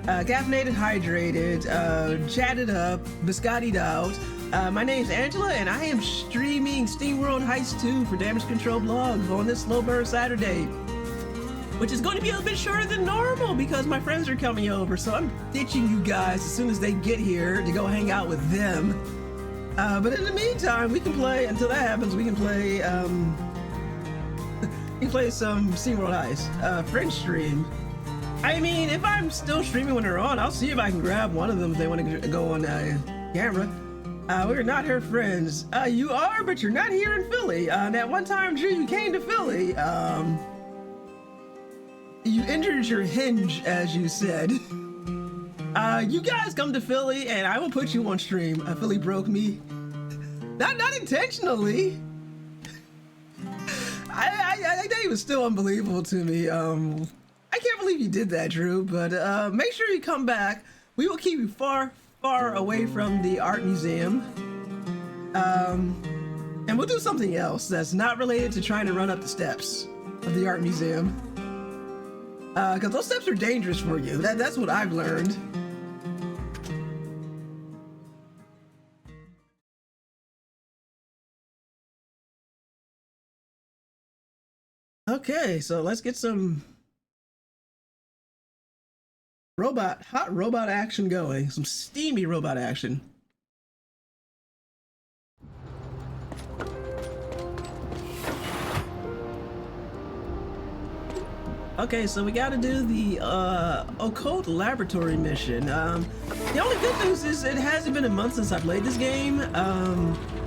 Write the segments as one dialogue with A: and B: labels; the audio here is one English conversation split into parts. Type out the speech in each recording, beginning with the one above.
A: caffeinated, hydrated, chatted up, biscottied out. My name's Angela, and I am streaming SteamWorld Heist II for Damage Control Blog on this slow burn Saturday, which is going to be a little bit shorter than normal because my friends are coming over, so I'm ditching you guys as soon as they get here to go hang out with them. But in the meantime, we can play, until that happens, we can play some SteamWorld Heist, French stream. I mean, if I'm still streaming when they're on, I'll see if I can grab one of them if they want to go on camera. We're not her friends. You are, but you're not here in Philly. That one time, Drew, you came to Philly. You injured your hinge, as you said. You guys come to Philly, and I will put you on stream. Philly broke me. Not intentionally. I think it was still unbelievable to me. I can't believe you did that, Drew, but make sure you come back. We will keep you far, far away from the art museum. And we'll do something else that's not related to trying to run up the steps of the art museum. Because those steps are dangerous for you. That's what I've learned. Okay, so let's get some hot robot action going. Some steamy robot action. Okay, so we gotta do the Occult Laboratory mission. The only good news is it hasn't been a month since I played this game,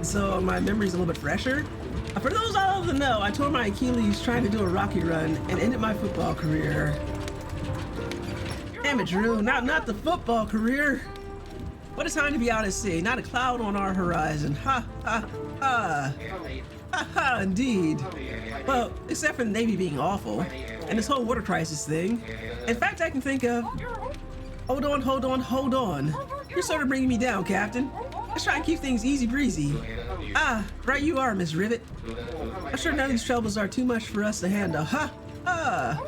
A: so my memory's a little bit fresher. For those I don't know, I tore my Achilles trying to do a Rocky run and ended my football career. Damn it, Drew, not the football career. What a time to be out at sea, not a cloud on our horizon. Ha, ha, ha. Ha, ha, indeed. Well, except for the Navy being awful, and this whole water crisis thing. In fact, I can think of... Hold on. You're sort of bringing me down, Captain. Let's try and keep things easy breezy. Ah, right you are, Miss Rivet. I'm sure none of these troubles are too much for us to handle. Ha, ha.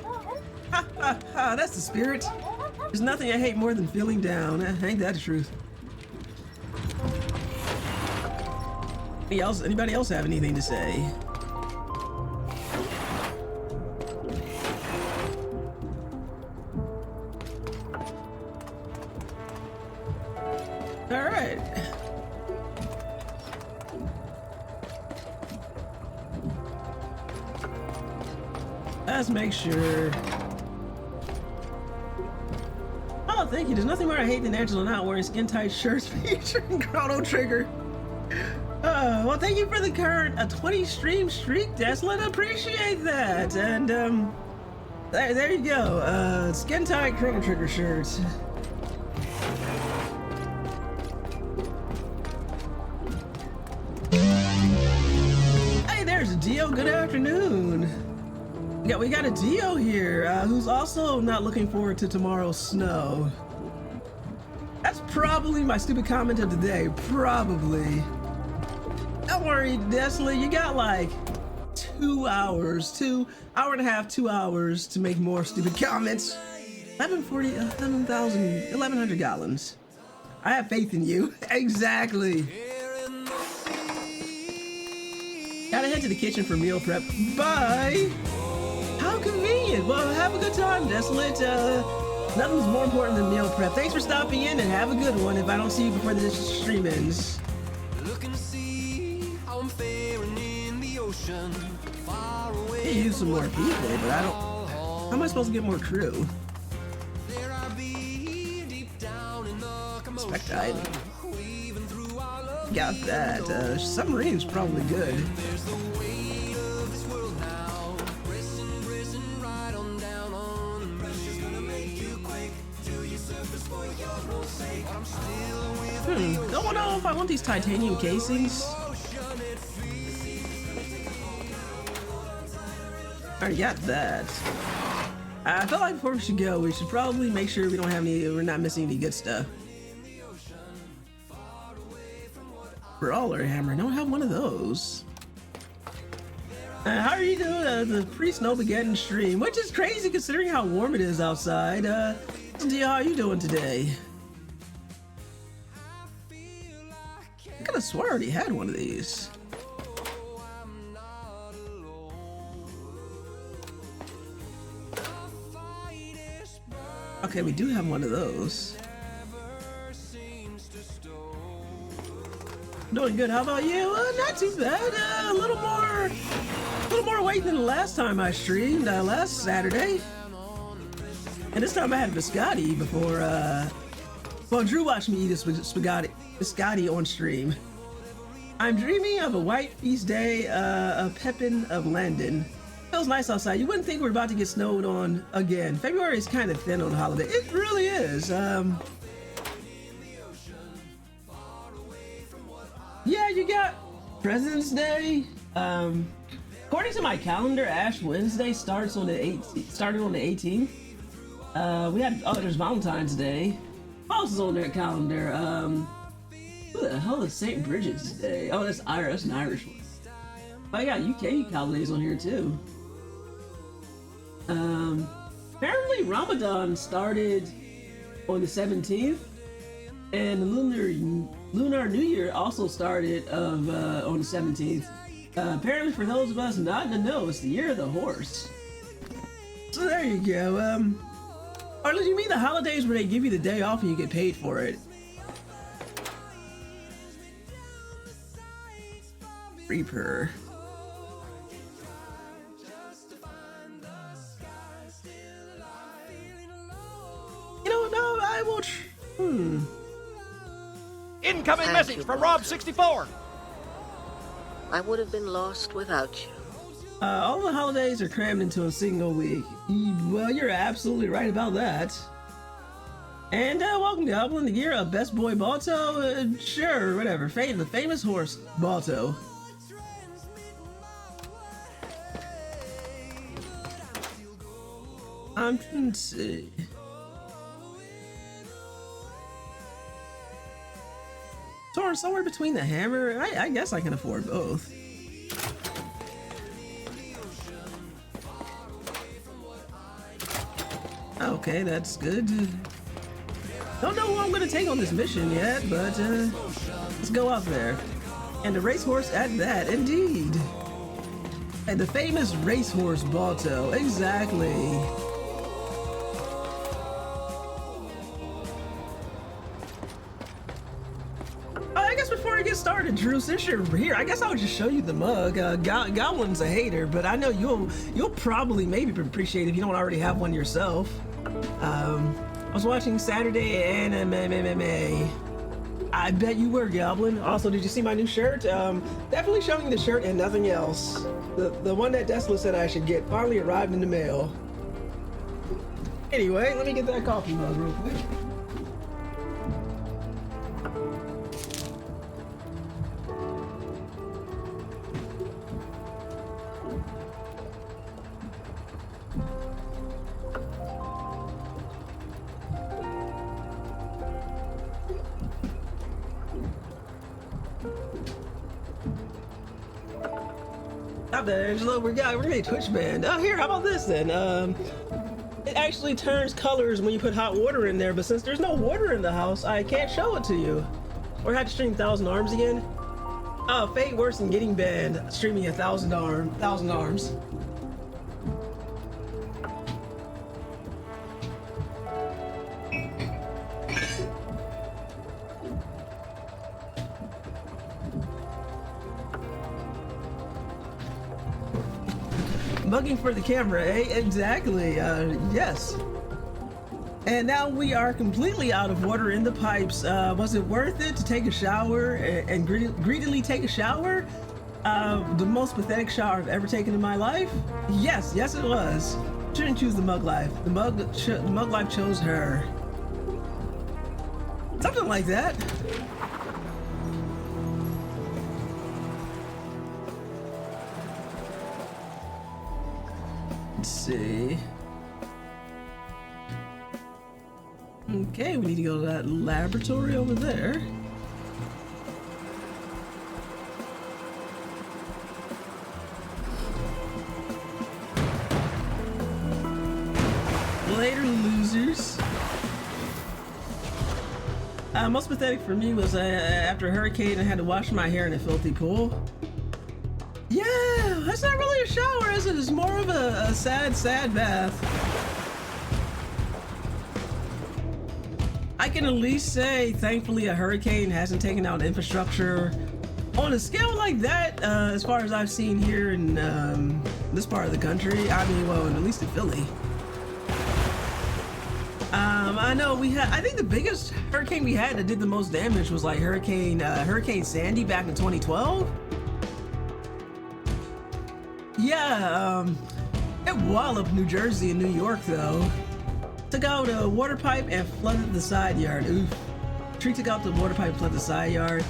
A: Ha, ha, ha, that's the spirit. There's nothing I hate more than feeling down. Ain't that the truth? Anybody else have anything to say? All right. Let's make sure. Oh, thank you. There's nothing more I hate than Angela not wearing skin-tight shirts featuring Chrono Trigger. Well, thank you for the current 20 stream streak, Desolate. Appreciate that. And there you go. Skin-tight Chrono Trigger shirts. Hey, there's Dio. Good afternoon. Yeah, we got a Dio here who's also not looking forward to tomorrow's snow. That's probably my stupid comment of the day. Probably. Don't worry, Desolate, you got like 2 hours, hour and a half, 2 hours to make more stupid comments. 1100 gallons. I have faith in you. Exactly. Gotta head to the kitchen for meal prep. Bye. How convenient. Well, have a good time, Desolate. Nothing's more important than meal prep. Thanks for stopping in and have a good one if I don't see you before this stream ends. I could use some more people, but I don't... How am I supposed to get more crew? Inspect item. Got that. Submarine's probably good. Don't know if I want these titanium casings. Already got that. I feel like before we should go, we should probably make sure we don't have any, we're not missing any good stuff. Brawler hammer, I don't have one of those. How are you doing? The pre-Snowmageddon stream, which is crazy considering how warm it is outside. Dia, how you doing today? I could have swore I already had one of these. Okay, we do have one of those. Doing good. How about you? Not too bad. A little more weight than the last time I streamed last Saturday. And this time I had biscotti before. Well, Drew watched me eat a biscotti on stream. I'm dreaming of a white feast day, a Pepin of Landon. Feels nice outside. You wouldn't think we're about to get snowed on again. February is kind of thin on the holiday. It really is. Yeah, you got President's Day. According to my calendar, Ash Wednesday started on the 18th. We had there's Valentine's Day. What else is on their calendar? Who the hell is St. Bridget's Day? Oh, that's Irish, an Irish one. Oh, I got UK holidays on here too. Apparently Ramadan started on the 17th, and the Lunar New Year also started on the 17th. Apparently, for those of us not in the know, it's the year of the horse. So there you go. Or you mean the holidays where they give you the day off and you get paid for it? Reaper. You know, no, I will.
B: Incoming message from Rob64.
C: I would have been lost without you.
A: All the holidays are crammed into a single week. Well, you're absolutely right about that. And welcome, Goblin, the year of Best Boy Balto. Sure, whatever. The famous horse, Balto. I'm trying to see. Somewhere between the hammer. I guess I can afford both. Okay, that's good. Don't know who I'm gonna take on this mission yet, but let's go out there. And the racehorse at that, indeed. And the famous racehorse Balto, exactly. Before I get started, Drew, since you're here, I guess I'll just show you the mug. Goblin's a hater, but I know you'll probably maybe appreciate it if you don't already have one yourself. I was watching Saturday Anime. I bet you were, Goblin. Also, did you see my new shirt? Definitely showing you the shirt and nothing else. The one that Tesla said I should get finally arrived in the mail. Anyway, let me get that coffee mug real quick. Angelo, we're gonna be Twitch banned. Oh, here, how about this then? It actually turns colors when you put hot water in there, but since there's no water in the house, I can't show it to you. Or I have to stream 1,000 Arms again. Oh, fate worse than getting banned. Streaming 1,000 Arms. Bugging for the camera, eh? Exactly, yes. And now we are completely out of water in the pipes. Was it worth it to take a shower and greedily take a shower? The most pathetic shower I've ever taken in my life? Yes it was. Shouldn't choose the mug life. The mug life chose her. Something like that. Let's see. Okay, we need to go to that laboratory over there. Later, losers. Most pathetic for me was after a hurricane, I had to wash my hair in a filthy pool. Yeah, that's not really a shower, is it? It's more of a sad bath. I can at least say, thankfully, a hurricane hasn't taken out infrastructure on a scale like that, as far as I've seen here in this part of the country. I mean, well, at least in Philly. I know we had, I think the biggest hurricane we had that did the most damage was like Hurricane Sandy back in 2012. Yeah, it walloped New Jersey and New York though. Took out a water pipe and flooded the side yard. Oof. Tree took out the water pipe and flooded the side yard.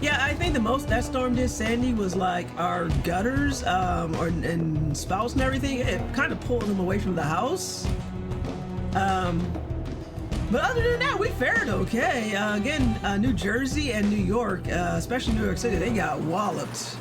A: Yeah, I think the most that storm did, Sandy, was like our gutters and spouts and everything. It kind of pulled them away from the house. But other than that, we fared okay. Again, New Jersey and New York, especially New York City, they got walloped.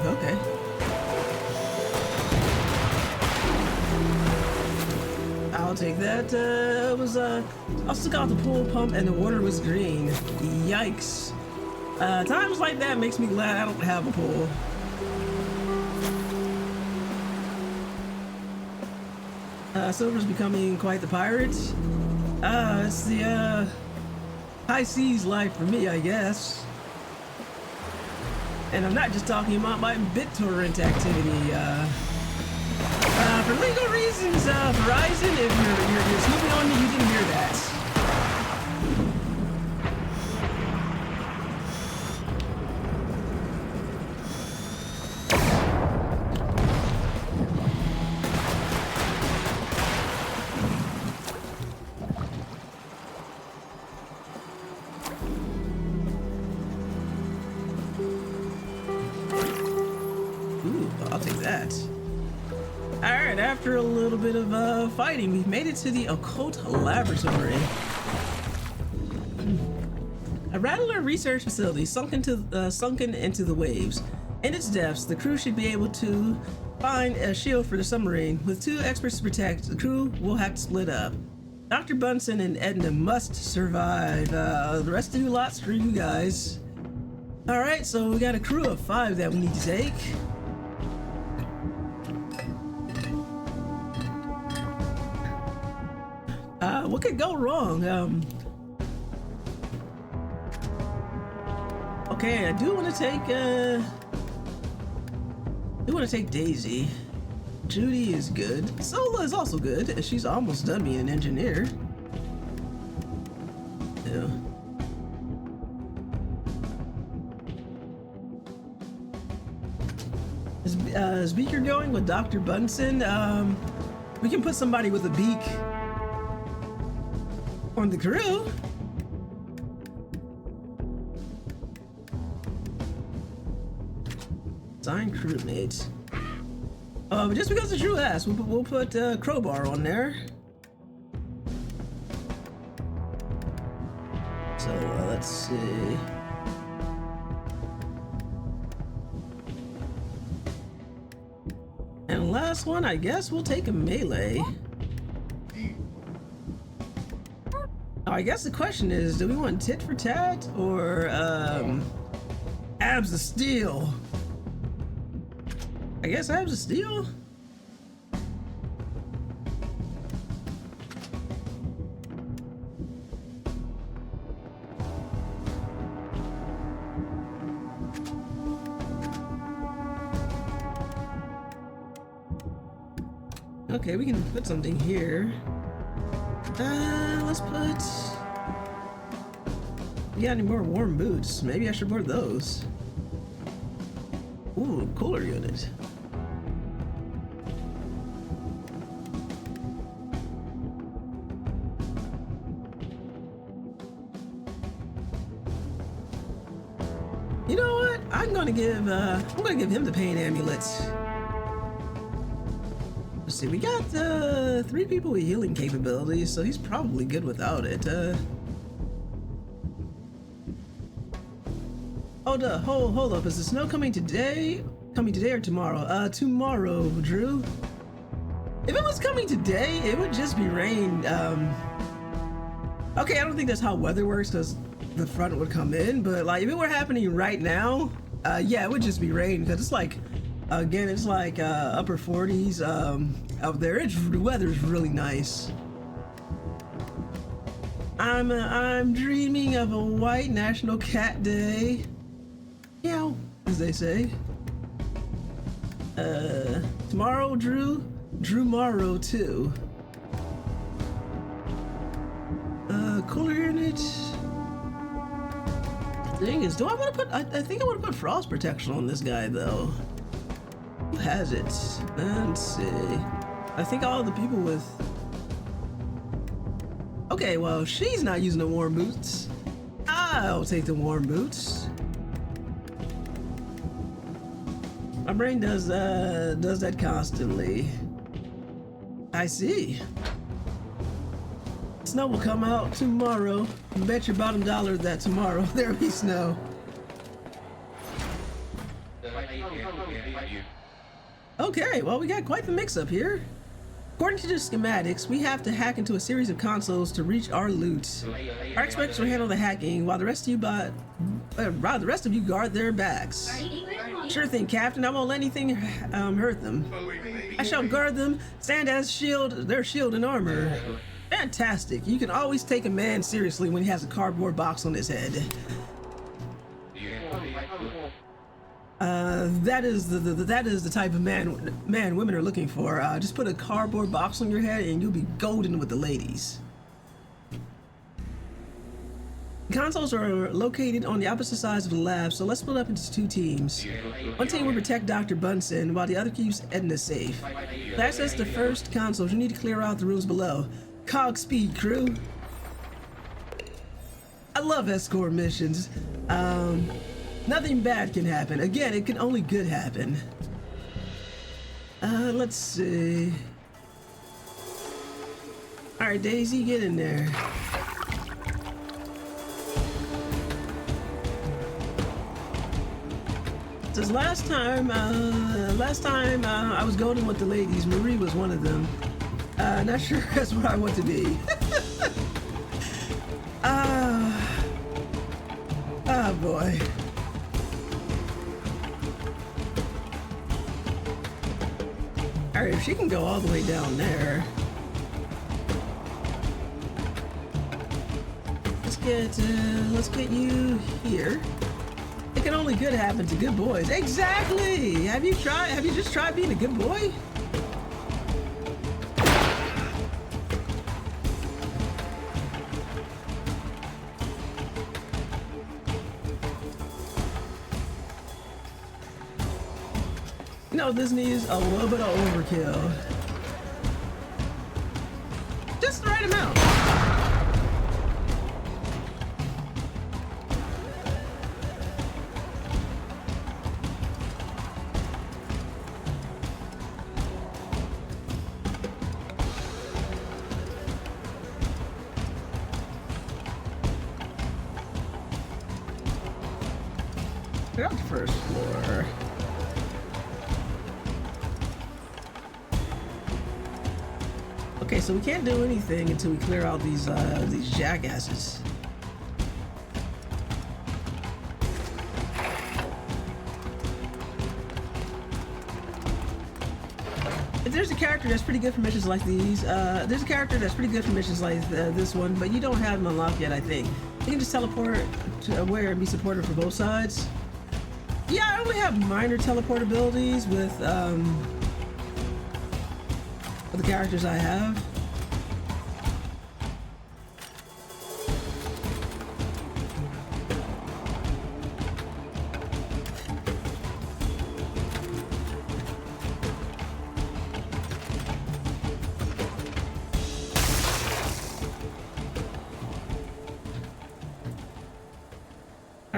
A: Okay. I'll take that. I took out the pool pump and the water was green. Yikes. Times like that makes me glad I don't have a pool. Silver's becoming quite the pirate. It's the high seas life for me, I guess. And I'm not just talking about my BitTorrent activity. For legal reasons, Verizon, if you're snooping on me, you didn't hear that. I'll take that. Alright, after a little bit of fighting, we've made it to the Occult Laboratory. A Rattler research facility sunken into the waves. In its depths, the crew should be able to find a shield for the submarine. With 2 experts to protect, the crew will have to split up. Dr. Bunsen and Edna must survive. The rest of you lot, screw you guys. Alright, so we got a crew of 5 that we need to take. What could go wrong? Okay, I do want to take Daisy. Judy is good. Sola is also good. She's almost done being an engineer. Yeah. Is Beaker going with Dr. Bunsen? We can put somebody with a beak on the crew. Sign crewmate. But just because the crew asks, we'll put Crowbar on there. So let's see. And last one, I guess we'll take a melee. I guess the question is, do we want tit for tat or abs of steel? I guess abs of steel? Okay, we can put something here. Let's put... You got any more warm boots? Maybe I should wear those. Ooh, cooler unit. You know what? I'm gonna give him the pain amulets. Let's see, we got 3 people with healing capabilities, so he's probably good without it. Hold up, is the snow coming today? Coming today or tomorrow? Tomorrow, Drew. If it was coming today, it would just be rain. Okay, I don't think that's how weather works, because the front would come in, but like if it were happening right now, yeah, it would just be rain, because it's like, again, it's like upper 40s out there. The weather's really nice. I'm dreaming of a white National Cat Day. Meow, as they say. Tomorrow, Drew morrow too. Cooler unit. Thing is, do I want to put? I think I want to put frost protection on this guy though. Who has it? Let's see. I think all the people with. Okay, well, she's not using the warm boots. I'll take the warm boots. My brain does that constantly. I see. Snow will come out tomorrow. Bet your bottom dollar that tomorrow there'll be snow. Okay, well, we got quite the mix-up here. According to the schematics, we have to hack into a series of consoles to reach our loot. Our experts will handle the hacking while the rest of you guard their backs. Sure thing, Captain. I won't let anything hurt them. I shall guard them, stand as their shield and armor. Fantastic. You can always take a man seriously when he has a cardboard box on his head. That is the type of man women are looking for. Just put a cardboard box on your head and you'll be golden with the ladies. The consoles are located on the opposite sides of the lab, so let's split up into 2 teams. One team will protect Dr. Bunsen, while the other keeps Edna safe. To access the first consoles, you need to clear out the rooms below. Cog speed, crew. I love escort missions. Nothing bad can happen. Again, it can only good happen. Let's see. Alright, Daisy, get in there. Since last time I was golden with the ladies, Marie was one of them. Not sure that's where I want to be. Oh boy. Alright, if she can go all the way down there. Let's get you here. It can only good happen to good boys. Exactly! Have you just tried being a good boy? You know, this needs a little bit of overkill. Just the right amount. Clear out the first floor. Okay, so we can't do anything until we clear out these jackasses. If there's a character that's pretty good for missions like these, there's a character that's pretty good for missions like this one, but you don't have him unlocked yet, I think. You can just teleport to where and be supported for both sides. Yeah, I only have minor teleport abilities with the characters I have.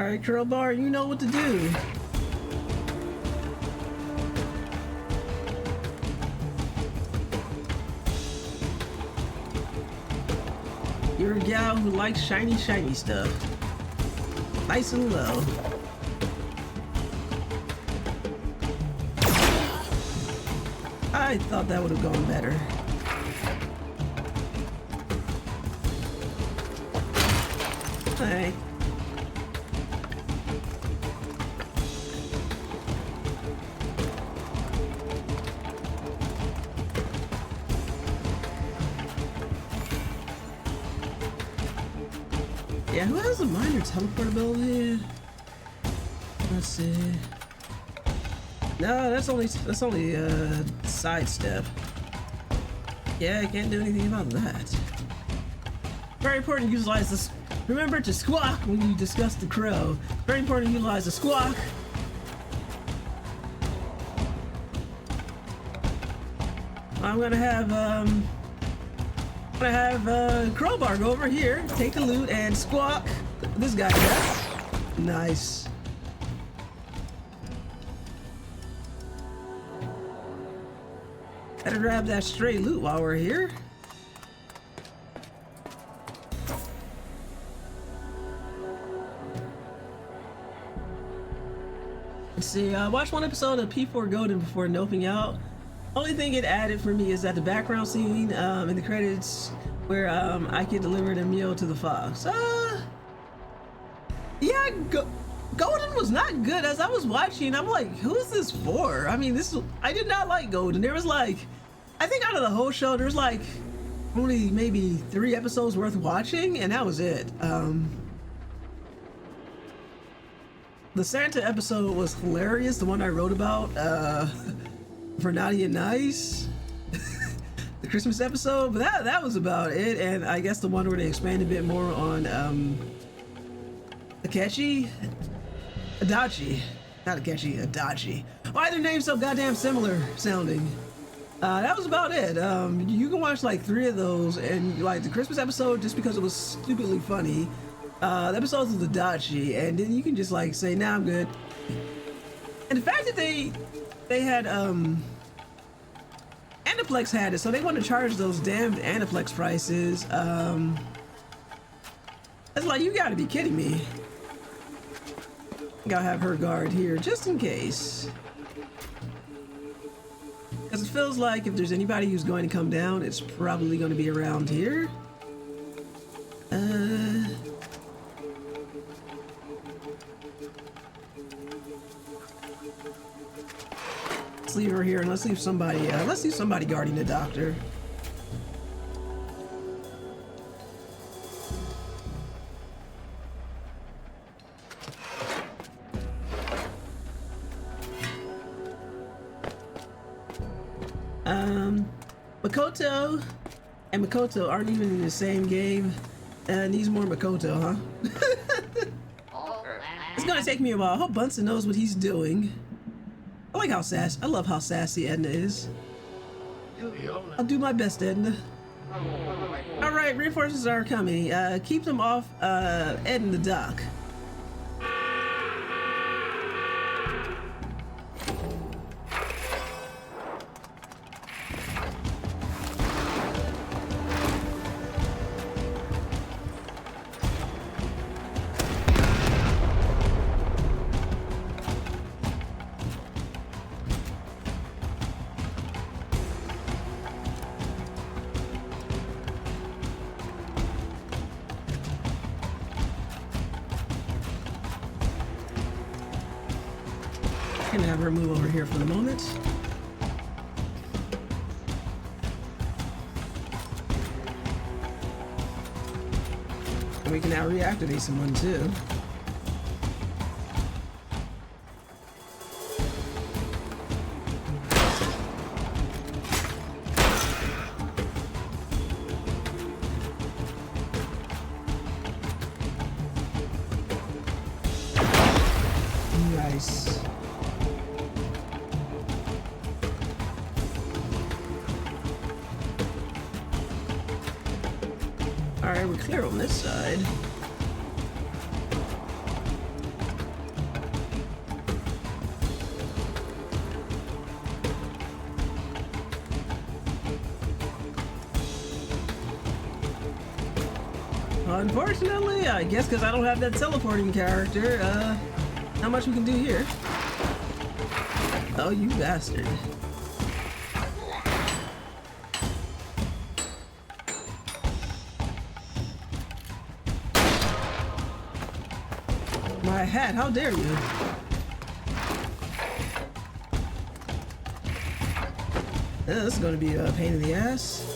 A: All right, Crowbar, you know what to do. You're a gal who likes shiny, shiny stuff. Nice and low. I thought that would have gone better. Hey. Yeah, who has a minor teleportability? Let's see. No, that's only sidestep. Yeah, I can't do anything about that. Very important to utilize this. Remember to squawk when you discuss the crow. Very important to utilize the squawk. I'm gonna have Crowbar go over here, take the loot, and squawk this guy death. Nice. Gotta grab that stray loot while we're here. Let's see, watch one episode of P4 Golden before noping out. Only thing it added for me is that the background scene in the credits where I get delivered a meal to the fox. Yeah, Golden was not good. As I was watching, I'm like, who's this for? I mean, I did not like Golden. There was like, I think out of the whole show, there's like only maybe 3 episodes worth watching, and that was it. The Santa episode was hilarious, the one I wrote about for Naughty and Nice. The Christmas episode, but that was about it. And I guess the one where they expand a bit more on Adachi. Not Akechi, Adachi. Why are their names so goddamn similar sounding? That was about it. You can watch like 3 of those, and like the Christmas episode, just because it was stupidly funny. The episodes of the Adachi, and then you can just like say, nah, I'm good. And the fact that they had Aniplex had it, so they want to charge those damned Aniplex prices. It's like, you gotta be kidding me. Gotta have her guard here just in case. Because it feels like if there's anybody who's going to come down, it's probably going to be around here. Let's leave her here and let's leave somebody guarding the doctor. Makoto and Makoto aren't even in the same game. Needs more Makoto, huh? It's gonna take me a while. I hope Bunsen knows what he's doing. I love how sassy Edna is. I'll do my best, Edna. Alright, reinforcements are coming. Keep them off Ed and the dock. Gonna have her move over here for the moment. And we can now reactivate someone too. Nice. Alright, we're clear on this side. Unfortunately, I guess because I don't have that teleporting character, not much we can do here. Oh, you bastard. My hat, how dare you? This is going to be a pain in the ass.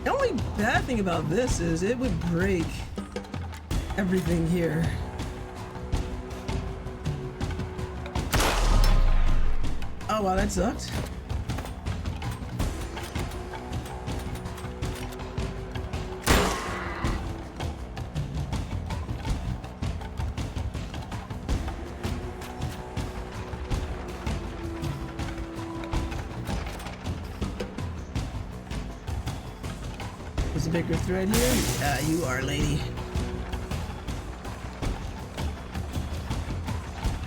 A: The only bad thing about this is it would break everything here. Oh wow, that sucked. There's a bigger thread here. You are, lady.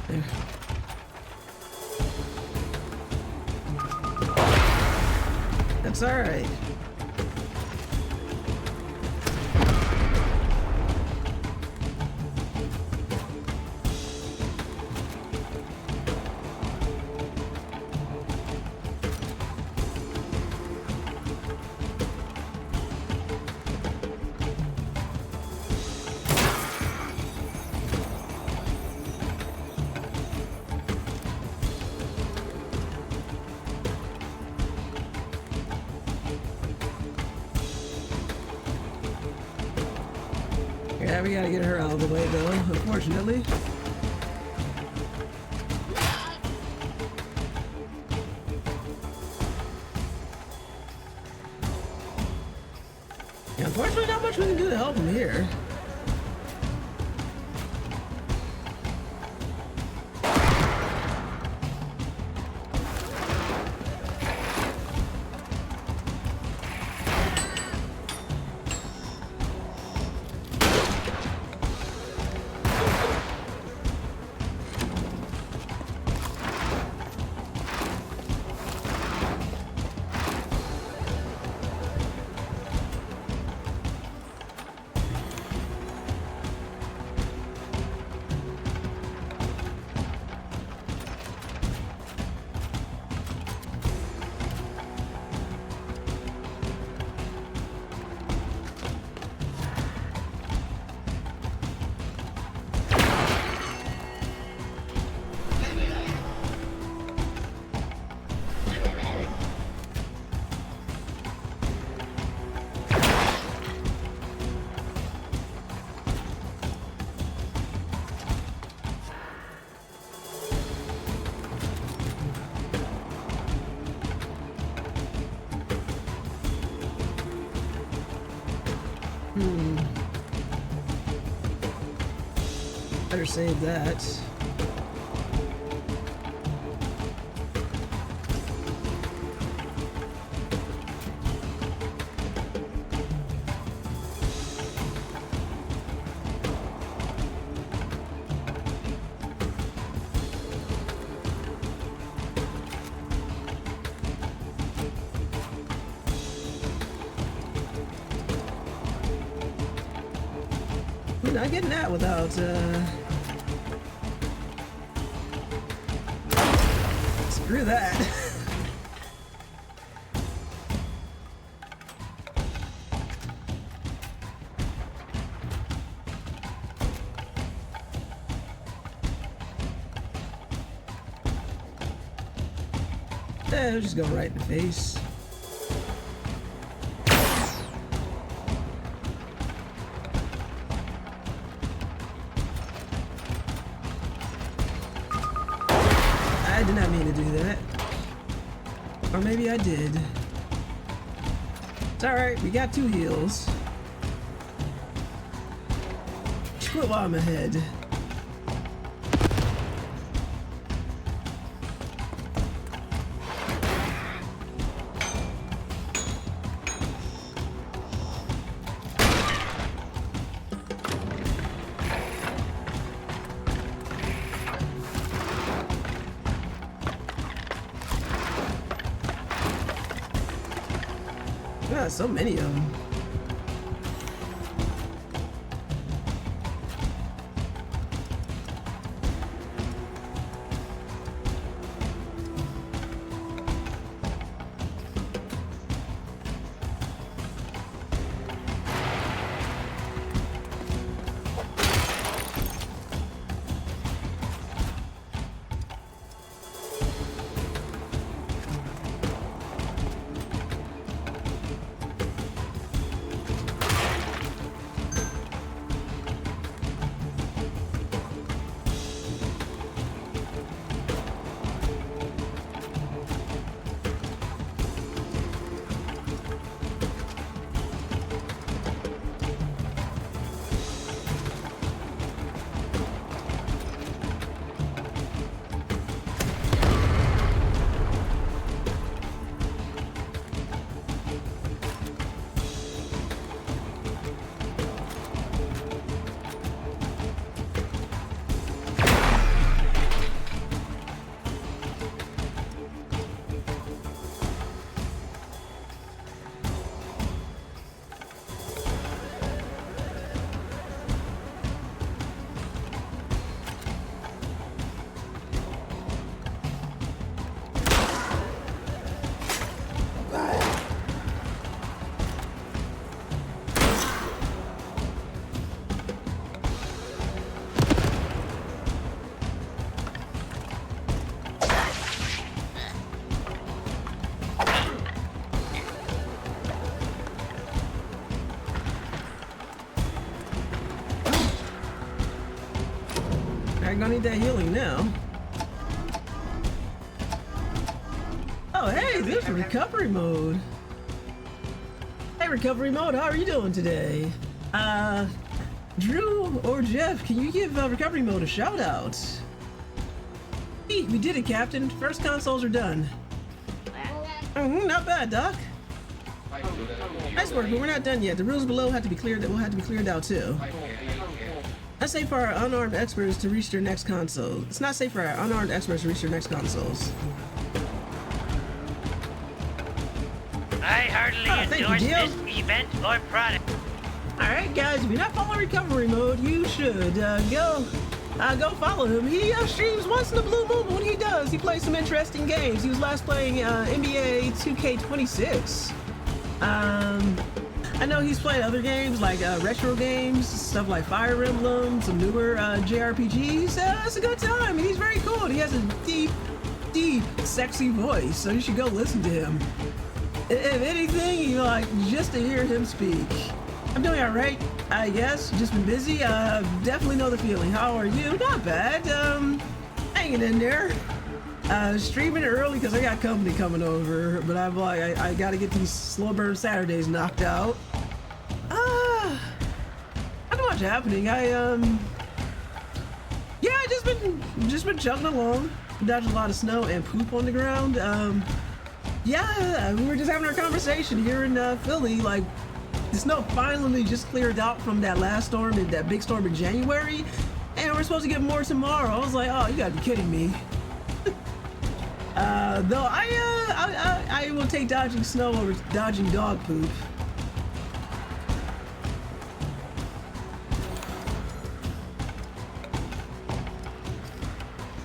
A: There. That's all right. Yeah, we gotta get her out of the way though, unfortunately. Yeah, unfortunately, not much we can do to help him here. Better save that. We're not getting that without, screw that. We'll just go right in the face. I did not mean to do that. Or maybe I did. It's alright, we got 2 heals. quit while I'm ahead. God, so many of them. I'm gonna need that healing now. Oh, hey, this is recovery mode. Hey, recovery mode, how are you doing today? Drew or Jeff, can you give recovery mode a shout out? Hey, we did it, Captain. First consoles are done. Not bad, Doc. Nice work, but we're not done yet. The rules below have to be cleared. That will have to be cleared out too. Not safe for our unarmed experts to reach their next console. It's not safe for our unarmed experts to reach their next consoles.
D: I heartily endorse this event or product.
A: Alright guys, if you're not following recovery mode, you should go follow him. He streams once in a blue moon, but when he does, he plays some interesting games. He was last playing NBA 2K26. I know he's played other games like retro games, stuff like Fire Emblem, some newer JRPGs. It's a good time. He's very cool. He has a deep, sexy voice, so you should go listen to him. If anything, you know, like just to hear him speak. I'm doing all right, I guess. Just been busy. Definitely know the feeling. How are you? Not bad. Hanging in there. Streaming it early because I got company coming over, but I'm like, I gotta get these slow burn Saturdays knocked out. Not much happening. Yeah, just been chugging along, dodging a lot of snow and poop on the ground. Yeah, we were just having our conversation here in Philly. Like, the snow finally just cleared out from that last storm, that big storm in January, and we're supposed to get more tomorrow. I was like, oh, you gotta be kidding me. Though I will take dodging snow over dodging dog poop.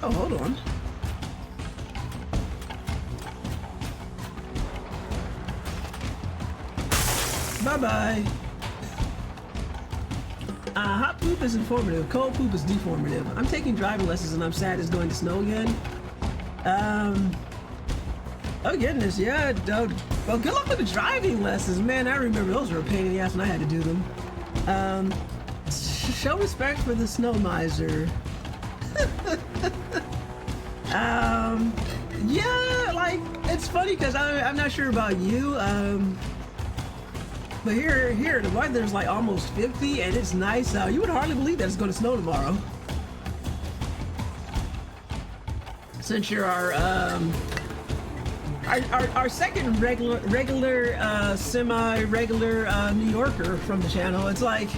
A: Oh, hold on. Bye-bye. Hot poop is informative. Cold poop is deformative. I'm taking driving lessons and I'm sad it's going to snow again. Oh goodness, yeah. Well, good luck with the driving lessons, man. I remember those were a pain in the ass when I had to do them. Show respect for the snow miser. Yeah, like it's funny because I'm not sure about you. But here, the weather's like almost 50 and it's nice out. You would hardly believe that it's going to snow tomorrow. Since you're our second regular, semi-regular New Yorker from the channel, it's like,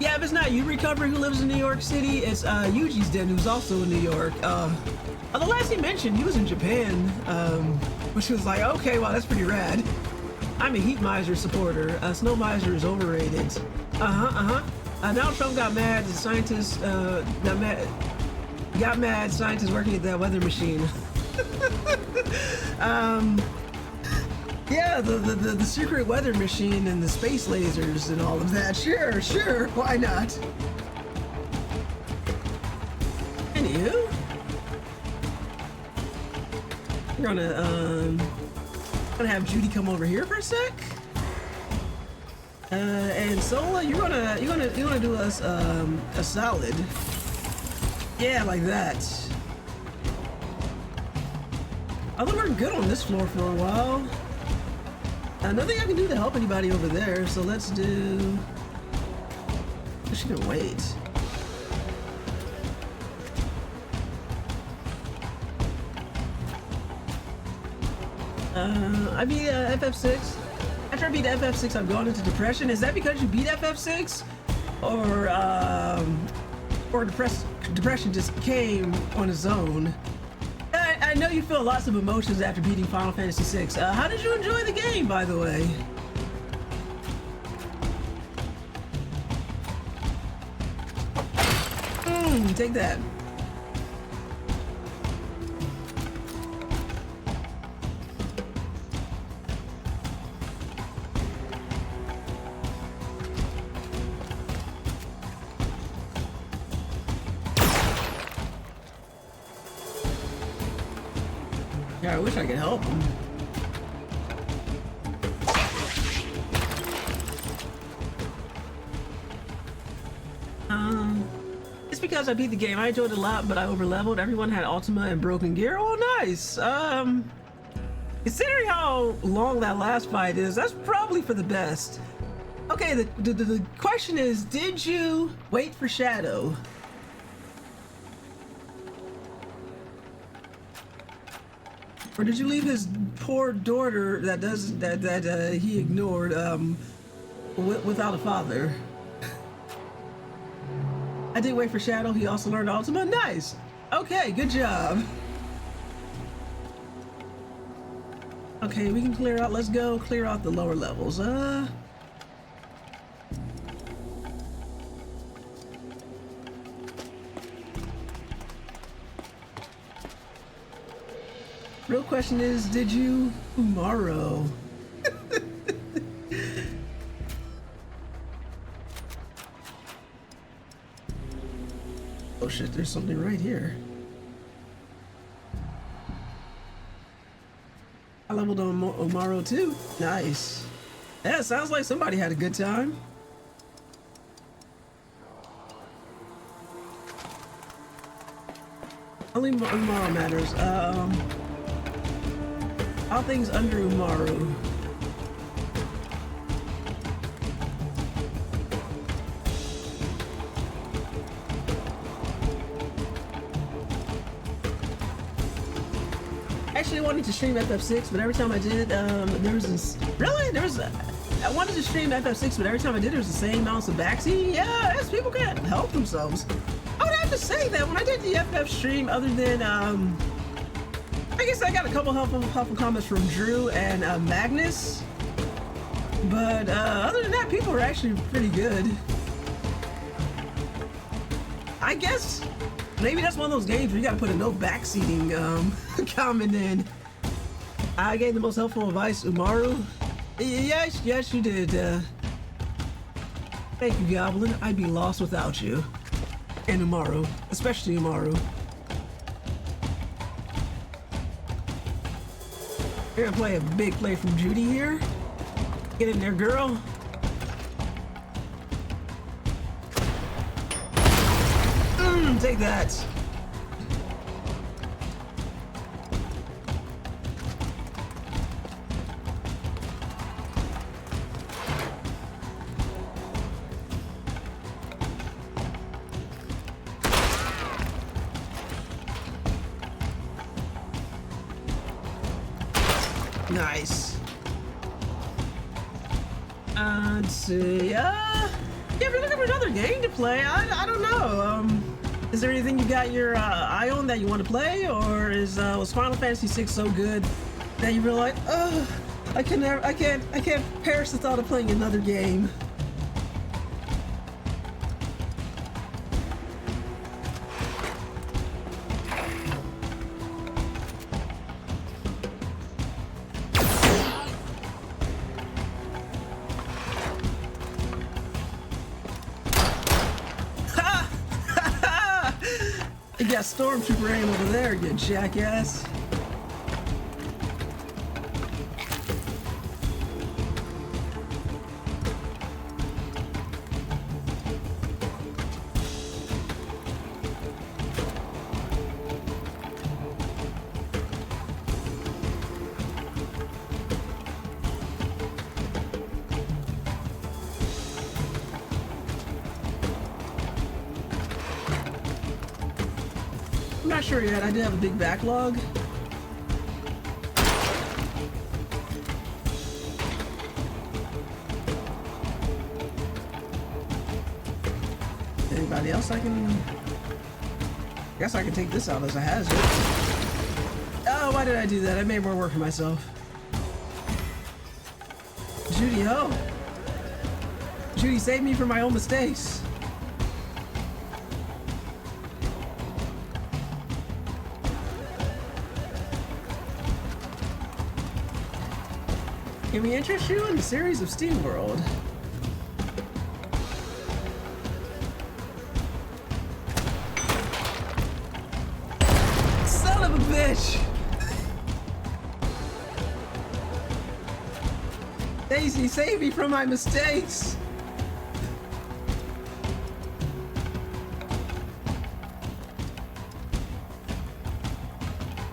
A: yeah, if it's not you, Recovery, who lives in New York City, it's Yuji's Den, who's also in New York. The last he mentioned, he was in Japan, which was like, okay, wow, that's pretty rad. I'm a Heat Miser supporter. Snow Miser is overrated. Donald Trump got mad. The scientists got mad. Scientists working at that weather machine. Yeah, the secret weather machine and the space lasers and all of that. Sure, why not? Anywho, we're gonna have Judy come over here for a sec. And Sola, you're gonna do us a salad. Yeah, like that. Although we're good on this floor for a while. Nothing I can do to help anybody over there, so let's do... She can wait. I beat FF6. After I beat FF6, I've gone into depression. Is that because you beat FF6? Or depression just came on its own? I know you feel lots of emotions after beating Final Fantasy VI. How did you enjoy the game, by the way? Take that. Yeah, I wish I could help him. It's because I beat the game. I enjoyed it a lot, but I overleveled. Everyone had Ultima and Broken Gear. Oh, nice. Considering how long that last fight is, that's probably for the best. Okay, the question is, did you wait for Shadow? Or did you leave his poor daughter that he ignored without a father? I did wait for Shadow. He also learned Ultima. Nice. Okay, good job. Okay, we can clear out. Let's go clear out the lower levels. Real question is, did you Umaro? Oh shit, there's something right here. I leveled on Umaro too. Nice. Yeah, sounds like somebody had a good time. Only Umaro matters. All things under Umaru. Actually, I wanted to stream FF6, but every time I did, there was this. Really? I wanted to stream FF6, but every time I did, there was the same amounts of backseat. Yeah, as people can't help themselves. I would have to say that when I did the FF stream, other than I guess I got a couple helpful comments from Drew and Magnus, but other than that, people were actually pretty good. I guess maybe that's one of those games where you gotta put a no backseating comment in. I gave the most helpful advice, Umaru. Yes, you did. Thank you, Goblin. I'd be lost without you. And Umaru, especially Umaru. We're gonna play a big play from Judy here. Get in there, girl. Take that. Nice. Let's see. Yeah, if you're looking for another game to play, I don't know. Is there anything you got your eye on that you want to play, or was Final Fantasy VI so good that you realize, oh, I can't perish the thought of playing another game? You got stormtrooper aim over there, you jackass. I'm not sure yet. I do have a big backlog. Anybody else I guess I can take this out as a hazard. Oh, why did I do that? I made more work for myself. Judy, oh. Judy saved me from my own mistakes. Can we interest you in the series of SteamWorld? Son of a bitch! Daisy, save me from my mistakes!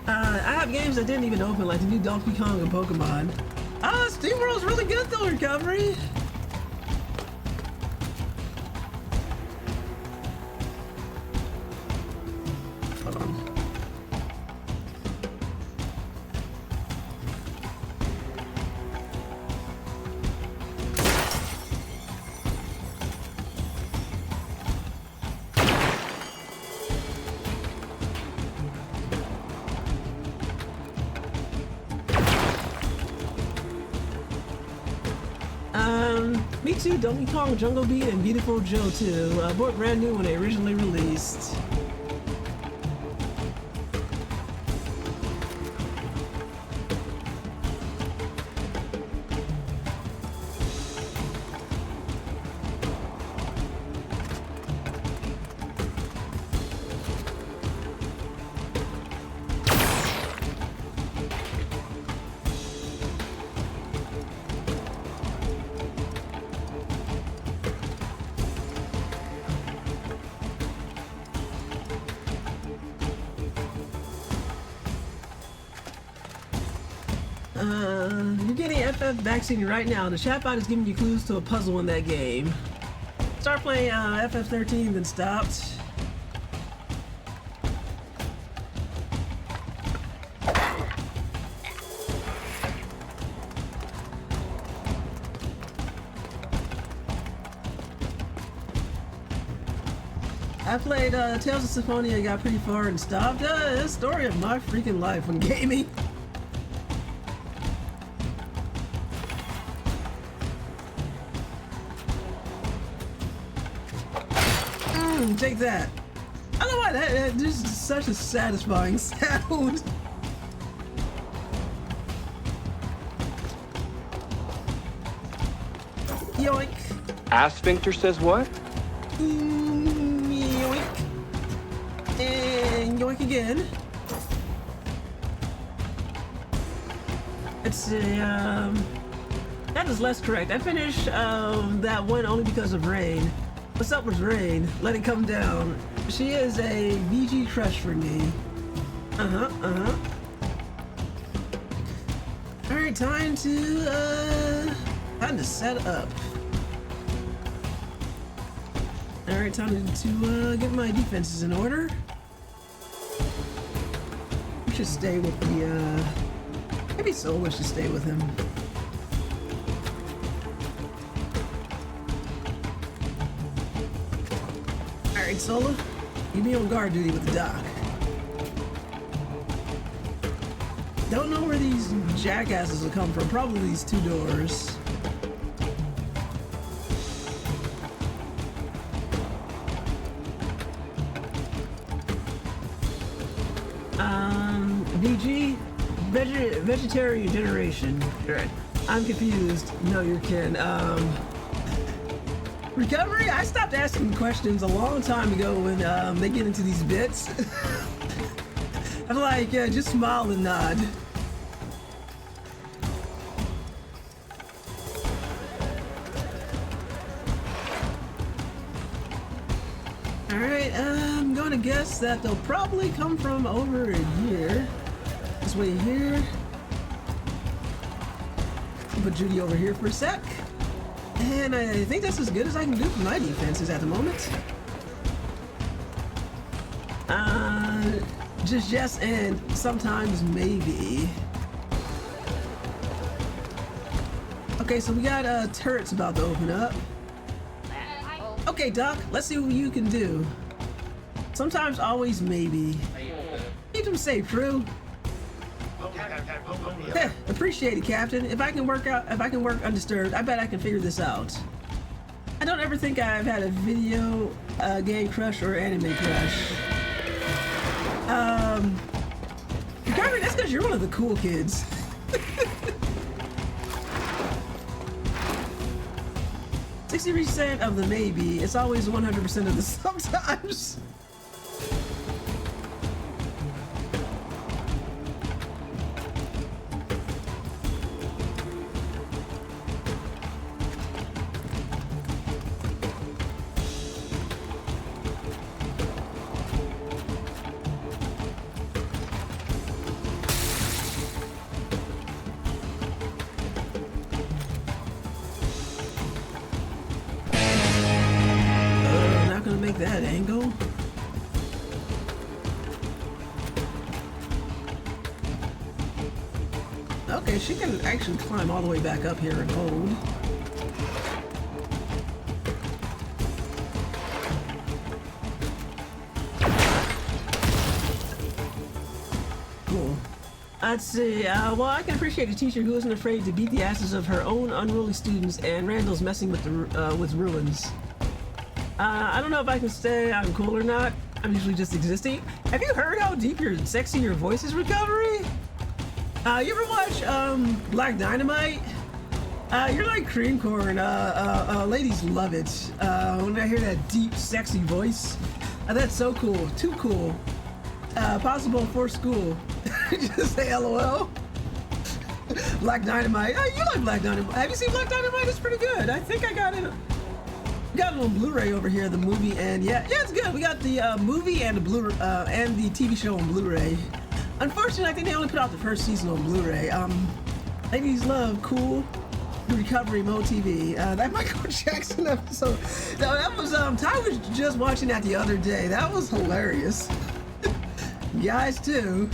A: I have games that didn't even open, like the new Donkey Kong and Pokemon. SteamWorld's really good though, Recovery. Hold on. Me too, Donkey Kong Jungle Beat and Beautiful Joe 2. Bought brand new when they originally released. You're getting FF vaccine right now. The chatbot is giving you clues to a puzzle in that game. Start playing FF13, then stopped. I played Tales of Symphonia, got pretty far and stopped. It's the story of my freaking life when gaming. Take that. I don't know why that just is such a satisfying sound. Yoink.
E: Asphincter says what?
A: Yoink. And yoink again. Let's see, that is less correct. I finished that one only because of Rain. What's up with Rain? Let it come down. She is a VG crush for me. Alright, time to set up. Alright, time to get my defenses in order. We should stay with the Maybe Solar should stay with him. Alright, Solar, you be on guard duty with the doc. Don't know where these jackasses will come from. Probably these two doors. VG? Vegetarian generation. Right. I'm confused. No, you're kidding. Recovery? I stopped asking questions a long time ago when they get into these bits. I'm like, just smile and nod. Alright, I'm gonna guess that they'll probably come from over here. This way here. I'll put Judy over here for a sec. And I think that's as good as I can do for my defenses at the moment. Just yes and sometimes maybe. Okay, so we got turrets about to open up. Okay, Doc, let's see what you can do. Sometimes, always, maybe. Keep them safe, crew. Appreciate it, Captain. If I can work undisturbed, I bet I can figure this out. I don't ever think I've had a video game crush or anime crush. Recovery, that's because you're one of the cool kids. 60% of the maybe. It's always 100% of the sometimes. That angle. Okay, she can actually climb all the way back up here and hold. Cool. Let's see. Well, I can appreciate a teacher who isn't afraid to beat the asses of her own unruly students, and Randall's messing with the with ruins. I don't know if I can say I'm cool or not. I'm usually just existing. Have you heard how deep and sexy your voice is, Recovery? You ever watch Black Dynamite? You're like cream corn. Ladies love it. When I hear that deep, sexy voice, that's so cool. Too cool. Possible for school. Just say LOL. Black Dynamite. Oh, you like Black Dynamite? Have you seen Black Dynamite? It's pretty good. I think I got it. Got it on Blu-ray over here, the movie, and yeah, it's good. We got the movie and the and the TV show on Blu-ray. Unfortunately, I think they only put out the first season on Blu-ray. Ladies love cool recovery mode TV. That Michael Jackson episode. No, that was Ty was just watching that the other day. That was hilarious. Guys too.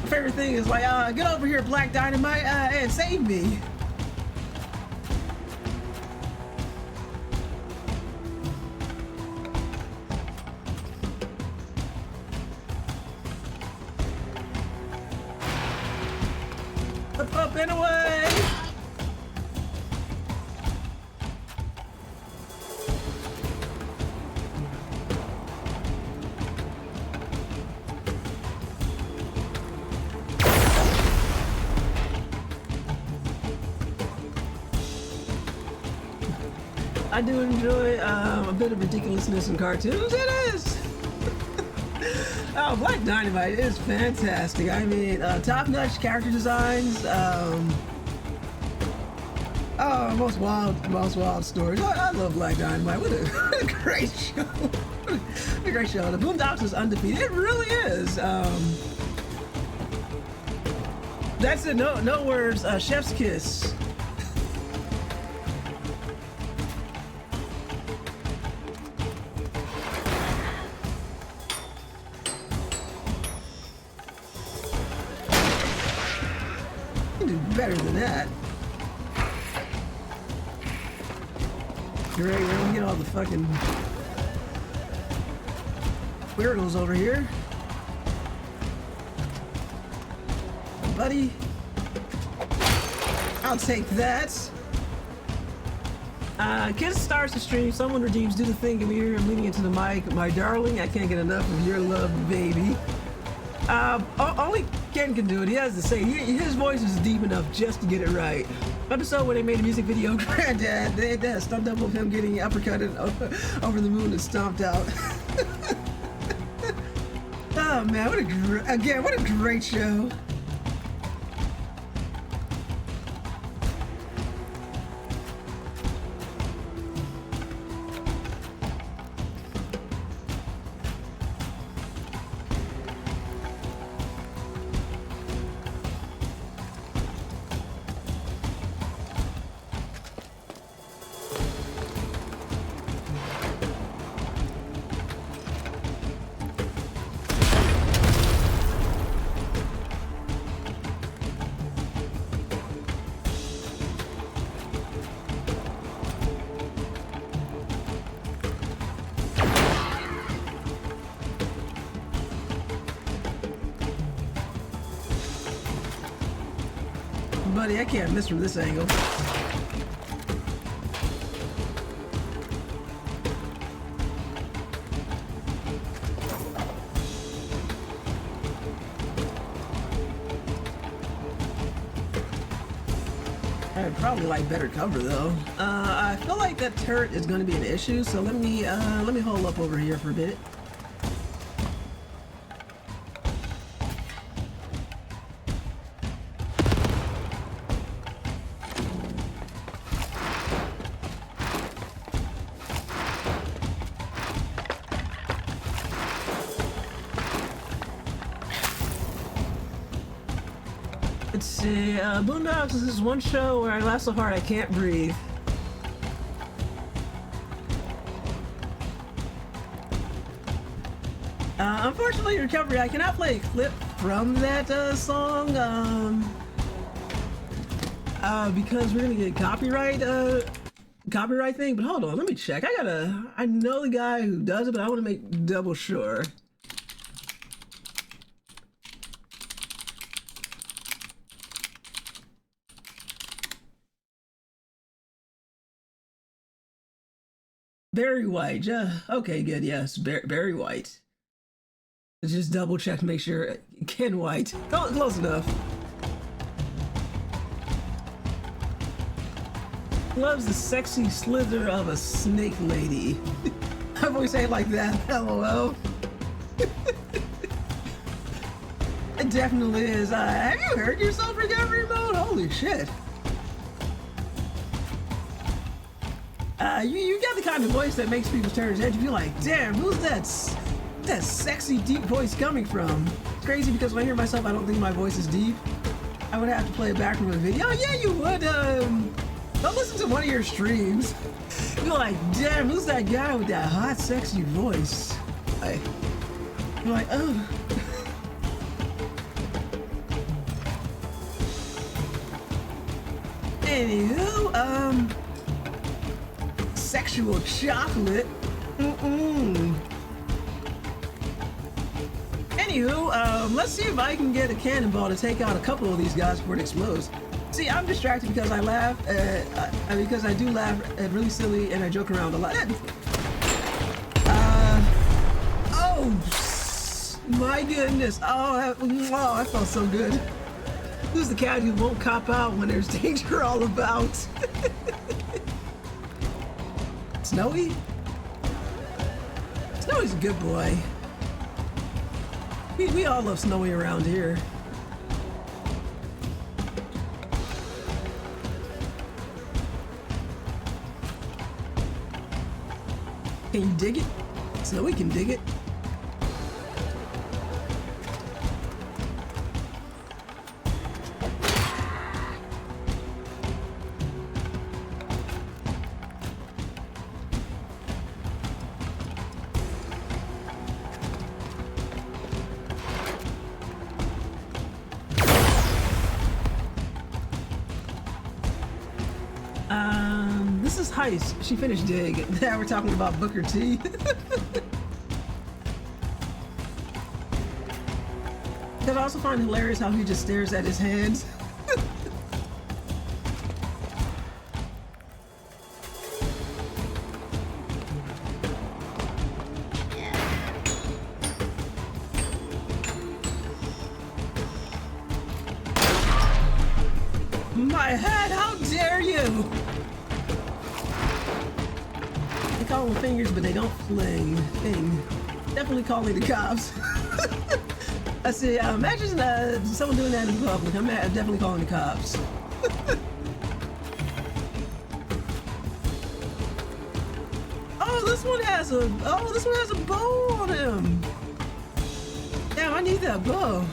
A: Favorite thing is like, get over here, Black Dynamite, and save me. Up and away. I do enjoy a bit of ridiculousness in cartoons. It is. Oh, Black Dynamite is fantastic. I mean, top-notch character designs. Oh, most wild stories. I love Black Dynamite. What a great show. What a great show. The Boondocks is undefeated. It really is. That's it. No words. Chef's kiss. better than that. Great, we're gonna get all the fucking weirdos over here. Buddy. I'll take that. Kids starts the stream. Someone redeems. Do the thing. Come here. I'm leaning into the mic. My darling, I can't get enough of your love, baby. Only Ken can do it. He has to say. His voice is deep enough just to get it right. Episode where they made a music video. Granddad, they had that stunt double of him getting uppercutted over the moon and stomped out. Oh man, what a great show. Buddy, I can't miss from this angle. I'd probably like better cover though. I feel like that turret is going to be an issue, so let me hold up over here for a bit. Let's see, Boondocks is this one show where I laugh so hard I can't breathe. Unfortunately, Recovery, I cannot play a clip from that song, because we're gonna get copyright thing, but hold on, let me check. I know the guy who does it, but I want to make double sure. Barry White, okay, good, yes, Barry White. Just double check to make sure. Ken White, close enough. Loves the sexy slither of a snake lady. I've always say it like that, LOL. It definitely is. Have you heard yourself recovery mode? Holy shit. You got the kind of voice that makes people turn their head. You feel like, damn, who's that sexy deep voice coming from? It's crazy because when I hear myself, I don't think my voice is deep. I would have to play it back from a video. Oh yeah, you would. Don't listen to one of your streams. You're like, damn, who's that guy with that hot, sexy voice? You're like, oh. Anywho, sexual chocolate. Anywho, let's see if I can get a cannonball to take out a couple of these guys before it explodes. See, I'm distracted because I laugh because I do laugh at really silly and I joke around a lot. Oh my goodness! Oh, I felt so good. Who's the cat who won't cop out when there's danger all about? Snowy? Snowy's a good boy. We all love Snowy around here. Can you dig it? Snowy can dig it. Nice. She finished Dig. Now we're talking about Booker T. I also find hilarious how he just stares at his hands. My head, how dare you! They call them fingers, but they don't fling. Definitely calling the cops. I see, imagine someone doing that in public. I'm definitely calling the cops. This one has a bow on him. Damn, I need that bow.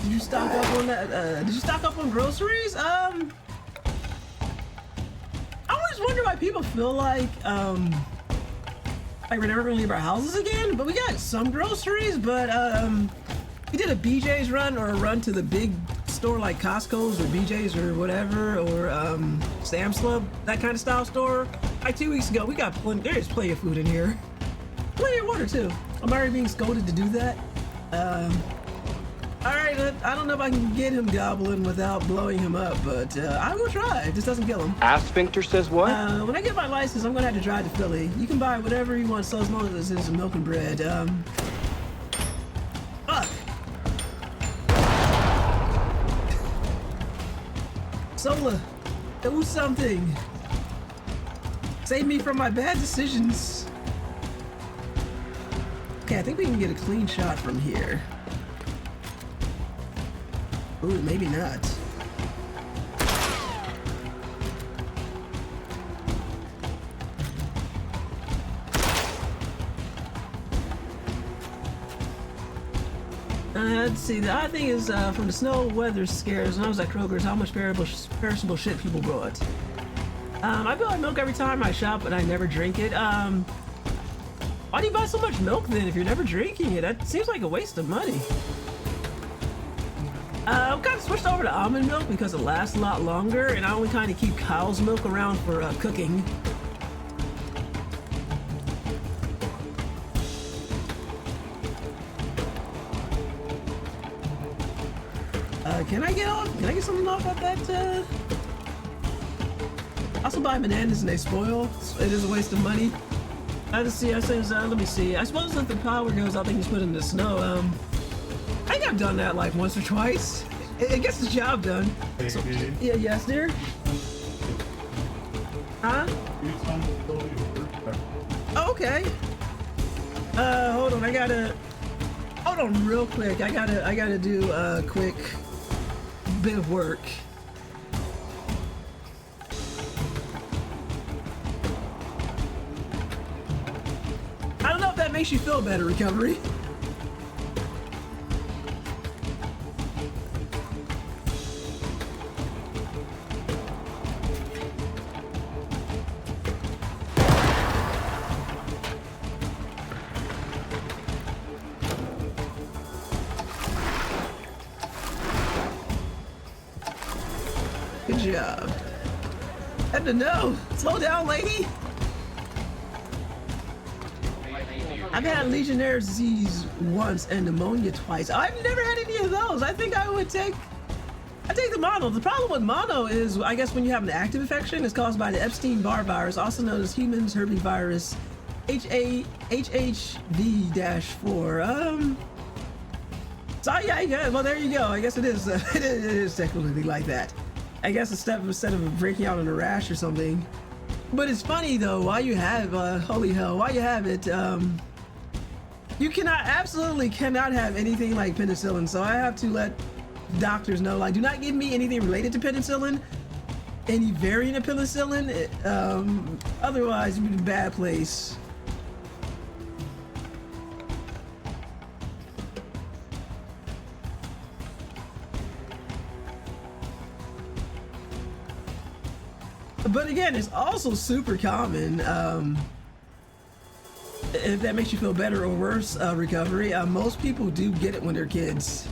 A: Did you stock up on that? Did you stock up on groceries? I always wonder why people feel like we're never gonna leave our houses again. But we got some groceries. But we did a BJ's run or a run to the big store like Costco's or BJ's or whatever, or Sam's Club, that kind of style store. Like 2 weeks ago, we got there's plenty of food in here. Plenty of water too. I'm already being scolded to do that. Alright, I don't know if I can get him gobbling without blowing him up, but I will try. It just doesn't kill him.
E: Sphincter says what?
A: When I get my license, I'm gonna have to drive to Philly. You can buy whatever you want, so as long as it's milk and bread. Fuck. Sola, do something. Save me from my bad decisions. Okay, I think we can get a clean shot from here. Ooh, maybe not. Let's see, the odd thing is from the snow weather scares, when I was at Kroger's, how much perishable shit people brought. I buy milk every time I shop, but I never drink it. Why do you buy so much milk then if you're never drinking it? That seems like a waste of money. I've kind of switched over to almond milk because it lasts a lot longer, and I only kind of keep cow's milk around for cooking. Can I get something off of that? I also buy bananas and they spoil. It is a waste of money. Let me see. I suppose if the power goes out, they can just put it in the snow. I think I've done that like once or twice. It gets the job done. So, yeah, yes, dear. Huh? Oh, okay. Hold on. Hold on, real quick. I gotta do a quick bit of work. I don't know if that makes you feel better, Recovery. Good job. Edna, no! Slow down, lady! I've had Legionnaire disease once and pneumonia twice. I've never had any of those. I think I take the mono. The problem with mono is, I guess, when you have an active infection, it's caused by the Epstein-Barr virus, also known as human herpesvirus HHV-4. So yeah, well, there you go. I guess it is. It is technically like that. I guess instead of breaking out in a rash or something. But it's funny though. While you have holy hell, while you have it, you absolutely cannot have anything like penicillin. So I have to let doctors know, like, do not give me anything related to penicillin, any variant of penicillin. Otherwise, you'll be in a bad place. But again, it's also super common. if that makes you feel better or worse, recovery, most people do get it when they're kids.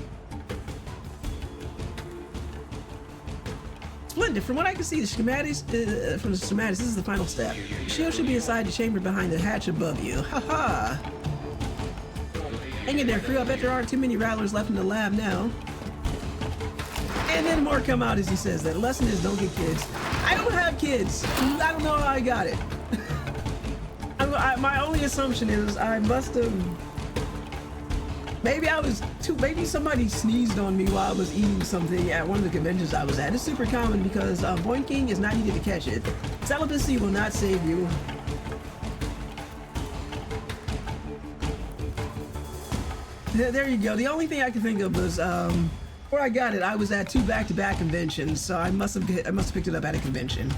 A: Splendid. From what I can see, the schematics, from the schematics, this is the final step. The shield should be inside the chamber behind the hatch above you. Haha. Hang in there, crew. I bet there aren't too many rattlers left in the lab now. And then more come out as he says that. The lesson is don't get kids. I don't have kids. I don't know how I got it. My only assumption is I must have. Maybe somebody sneezed on me while I was eating something at one of the conventions I was at. It's super common because boinking is not easy to catch it. Celibacy will not save you. There you go. The only thing I can think of was before I got it, I was at 2 back-to-back conventions, so I must have picked it up at a convention.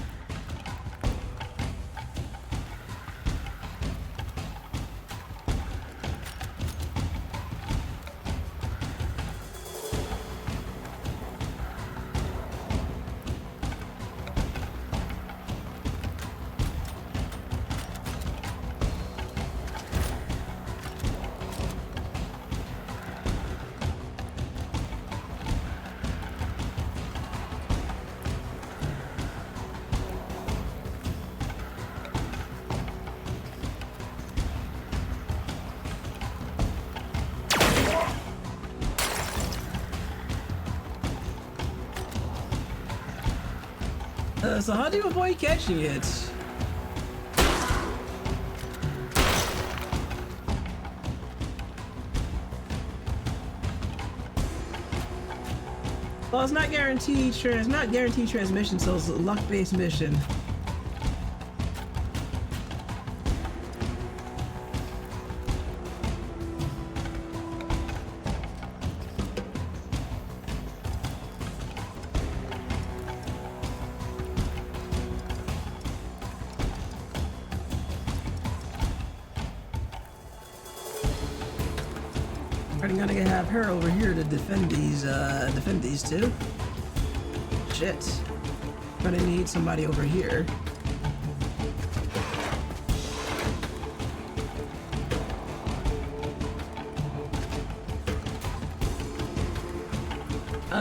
A: So how do you avoid catching it? Well, it's not guaranteed transmission, so it's a luck-based mission. I'm gonna have her over here to defend these two. Shit. Gonna need somebody over here.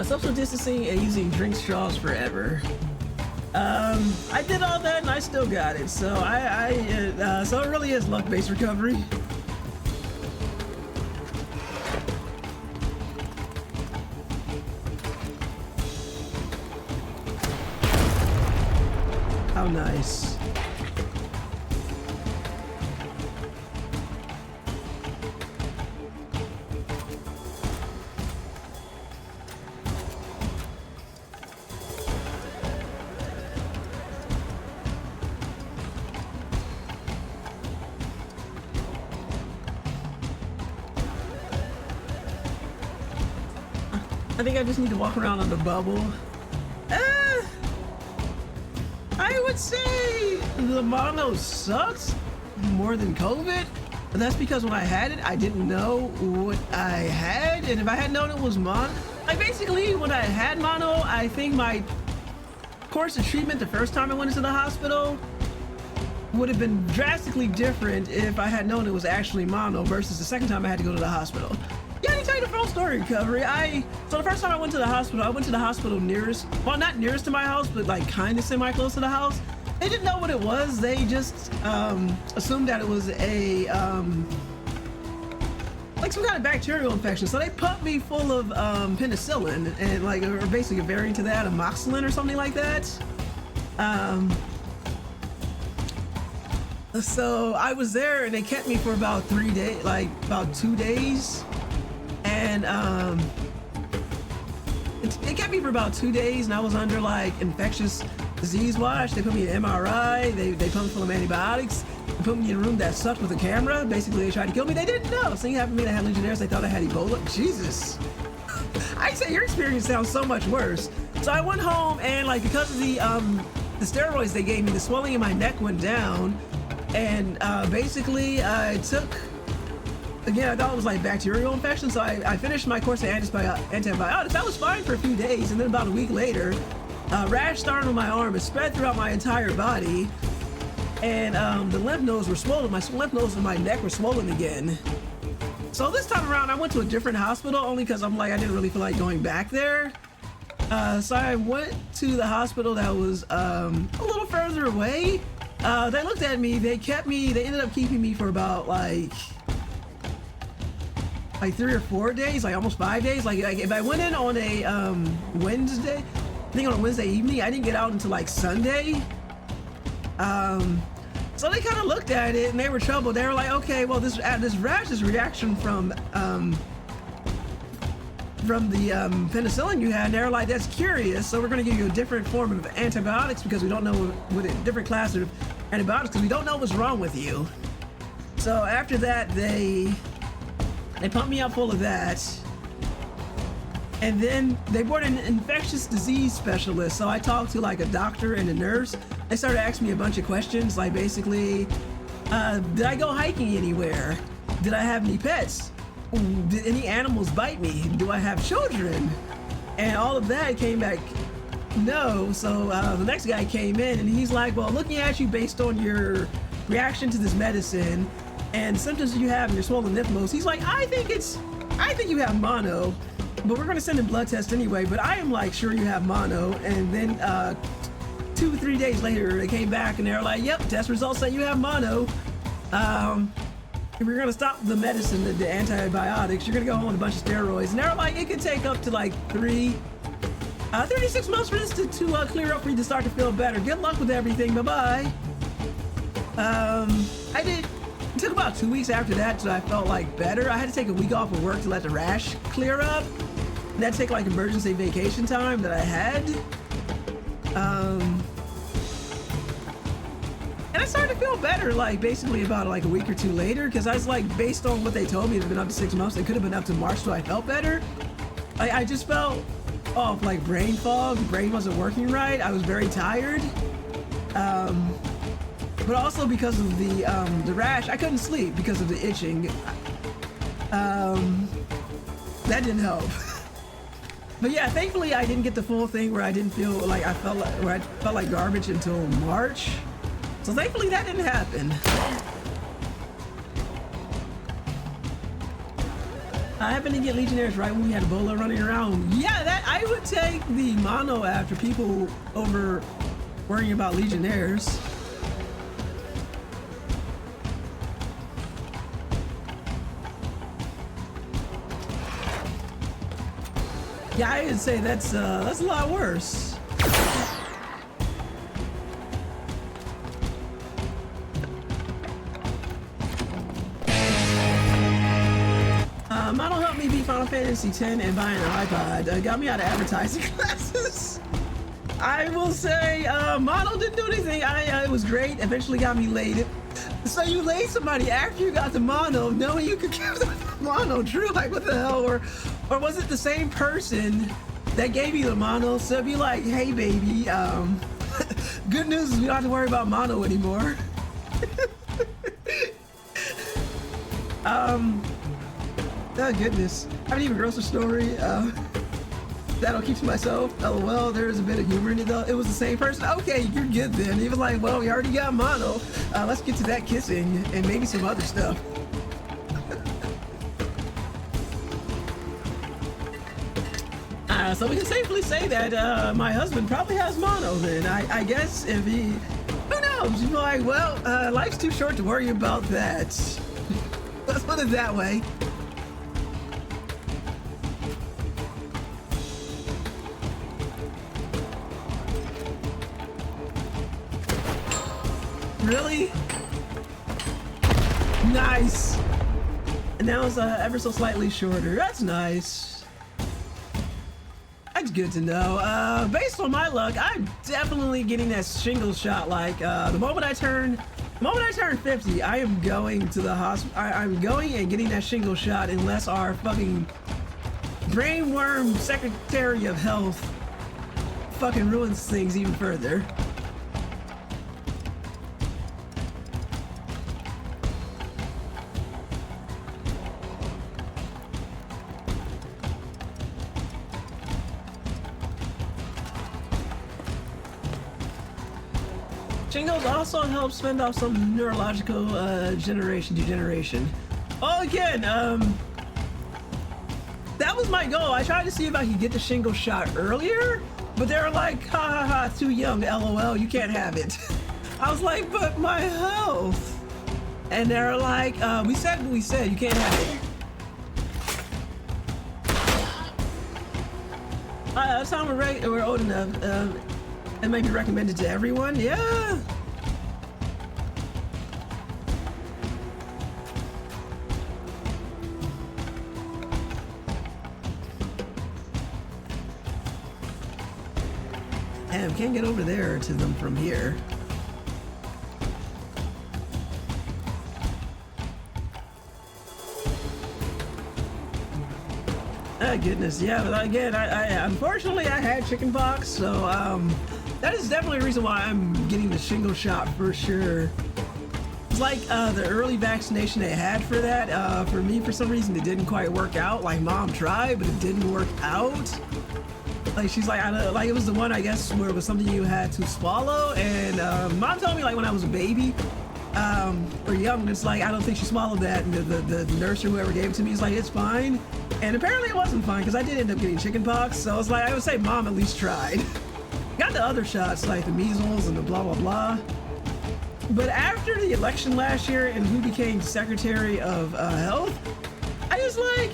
A: Social distancing and using drink straws forever. I did all that and I still got it. So so it really is luck-based recovery. How nice. I think I just need to walk around on the bubble. I would say the mono sucks more than COVID, but that's because when I had it, I didn't know what I had, and if I had known it was mono, like basically when I had mono, I think my course of treatment the first time I went into the hospital would have been drastically different if I had known it was actually mono versus the second time I had to go to the hospital. Yeah, let me tell you the full story, recovery. So the first time I went to the hospital nearest, well, not nearest to my house, but like kind of semi-close to the house. They didn't know what it was. They just assumed that it was a, like some kind of bacterial infection. So they pumped me full of penicillin and like, or basically a variant to that, amoxicillin or something like that. So I was there and they kept me for about 3 days, like about 2 days. And it kept me for about 2 days, and I was under like infectious disease watch. They put me in MRI. They pumped me full of antibiotics. They put me in a room that sucked with a camera. Basically, they tried to kill me. They didn't know. Something happened to me that had Legionnaires. They thought I had Ebola. Jesus. I say your experience sounds so much worse. So I went home, and like because of the steroids they gave me, the swelling in my neck went down, and basically I took. Again, I thought it was like bacterial infection, so I finished my course of antibiotics. I was fine for a few days, and then about a week later, rash started on my arm. It spread throughout my entire body, and the lymph nodes were swollen. My lymph nodes in my neck were swollen again. So this time around, I went to a different hospital only because I'm like, I didn't really feel like going back there. So I went to the hospital that was a little further away. They looked at me, they ended up keeping me for about like 3 or 4 days, like almost 5 days. Like if I went in on a Wednesday, I think on a Wednesday evening, I didn't get out until like Sunday. So they kind of looked at it and they were troubled. They were like, okay, well this rash is a reaction from the penicillin you had. And they were like, that's curious, so we're going to give you a different form of antibiotics because we don't know what a different class of antibiotics because we don't know what's wrong with you. So after that, they pumped me up full of that, and then they brought in an infectious disease specialist. So I talked to like a doctor and a nurse. They started asking me a bunch of questions, like basically, did I go hiking anywhere? Did I have any pets? Did any animals bite me? Do I have children? And all of that came back no. So the next guy came in and he's like, well, looking at you based on your reaction to this medicine and symptoms you have in your swollen lymph nodes, he's like, I think you have mono, but we're gonna send a blood test anyway, but I am like sure you have mono. And then 2 or 3 days later they came back and they're like, yep, test results say you have mono. If we're gonna stop the medicine, the antibiotics, you're gonna go on a bunch of steroids. And they're like, it could take up to like 36 months for this to clear up for you to start to feel better. Good luck with everything, bye-bye. It took about 2 weeks after that till I felt like better. I had to take a week off of work to let the rash clear up. And that'd take like emergency vacation time that I had. And I started to feel better, like basically about like a week or two later, because I was like, based on what they told me, it's been up to 6 months. It could have been up to March, so I felt better. I just felt off, like brain fog. The brain wasn't working right. I was very tired. But also because of the rash, I couldn't sleep because of the itching. That didn't help. But yeah, thankfully I didn't get the full thing where I didn't feel like I felt like garbage until March. So thankfully that didn't happen. I happened to get Legionnaires right when we had Ebola running around. Yeah, that I would take the mono after people over worrying about Legionnaires. Yeah, I would say that's a lot worse. Mono helped me beat Final Fantasy X and buying an iPod. Got me out of advertising classes. I will say, Mono didn't do anything. It was great. Eventually got me laid. So you laid somebody after you got the mono, knowing you could give them the mono. True, like what the hell? Or was it the same person that gave you the mono? So be like, hey baby, good news is we don't have to worry about mono anymore. Oh goodness, I haven't even grossed a story. That'll keep to myself. LOL, there's a bit of humor in it though. It was the same person. Okay, you're good then. He was like, well, we already got mono. Let's get to that kissing and maybe some other stuff. So we can safely say that my husband probably has mono then. I guess if he, who knows? You're like, well, life's too short to worry about that. Let's put it that way. Really? Nice. And now it's ever so slightly shorter. That's nice. That's good to know. Based on my luck, I'm definitely getting that shingle shot. Like the moment I turn 50, I am going to the hospital. I'm going and getting that shingle shot unless our fucking brainworm Secretary of Health fucking ruins things even further. Shingles also helps fend off some neurological generation degeneration. Oh, again, that was my goal. I tried to see if I could get the shingle shot earlier, but they were like, ha ha ha, too young, LOL, you can't have it. I was like, but my health. And they're like, we said what we said, you can't have it. That's how we're old enough. It might be recommended to everyone, yeah. Damn, can't get over there to them from here. Oh goodness, yeah, but again, I unfortunately I had chicken pox, so that is definitely a reason why I'm getting the shingle shot for sure. It's like the early vaccination they had for that. For me, for some reason, it didn't quite work out. Like mom tried, but it didn't work out. Like she's like, like it was the one I guess where it was something you had to swallow, and mom told me like when I was a baby. Or young, it's like I don't think she swallowed that, and the nurse or whoever gave it to me is like it's fine, and apparently it wasn't fine because I did end up getting chicken pox. So it's like I would say mom at least tried. Got the other shots like the measles and the blah blah blah. But after the election last year and who became Secretary of Health, I was like,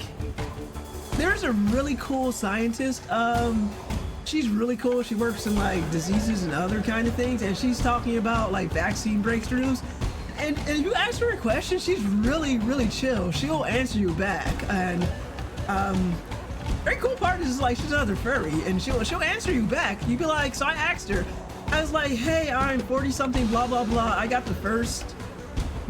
A: there's a really cool scientist. She's really cool. She works in like diseases and other kind of things, and she's talking about like vaccine breakthroughs. And you ask her a question, she's really chill. She'll answer you back. And very cool part is like she's another furry, and she'll answer you back. You'd be like, so I asked her, I was like, hey, I'm 40 something, blah blah blah. I got the first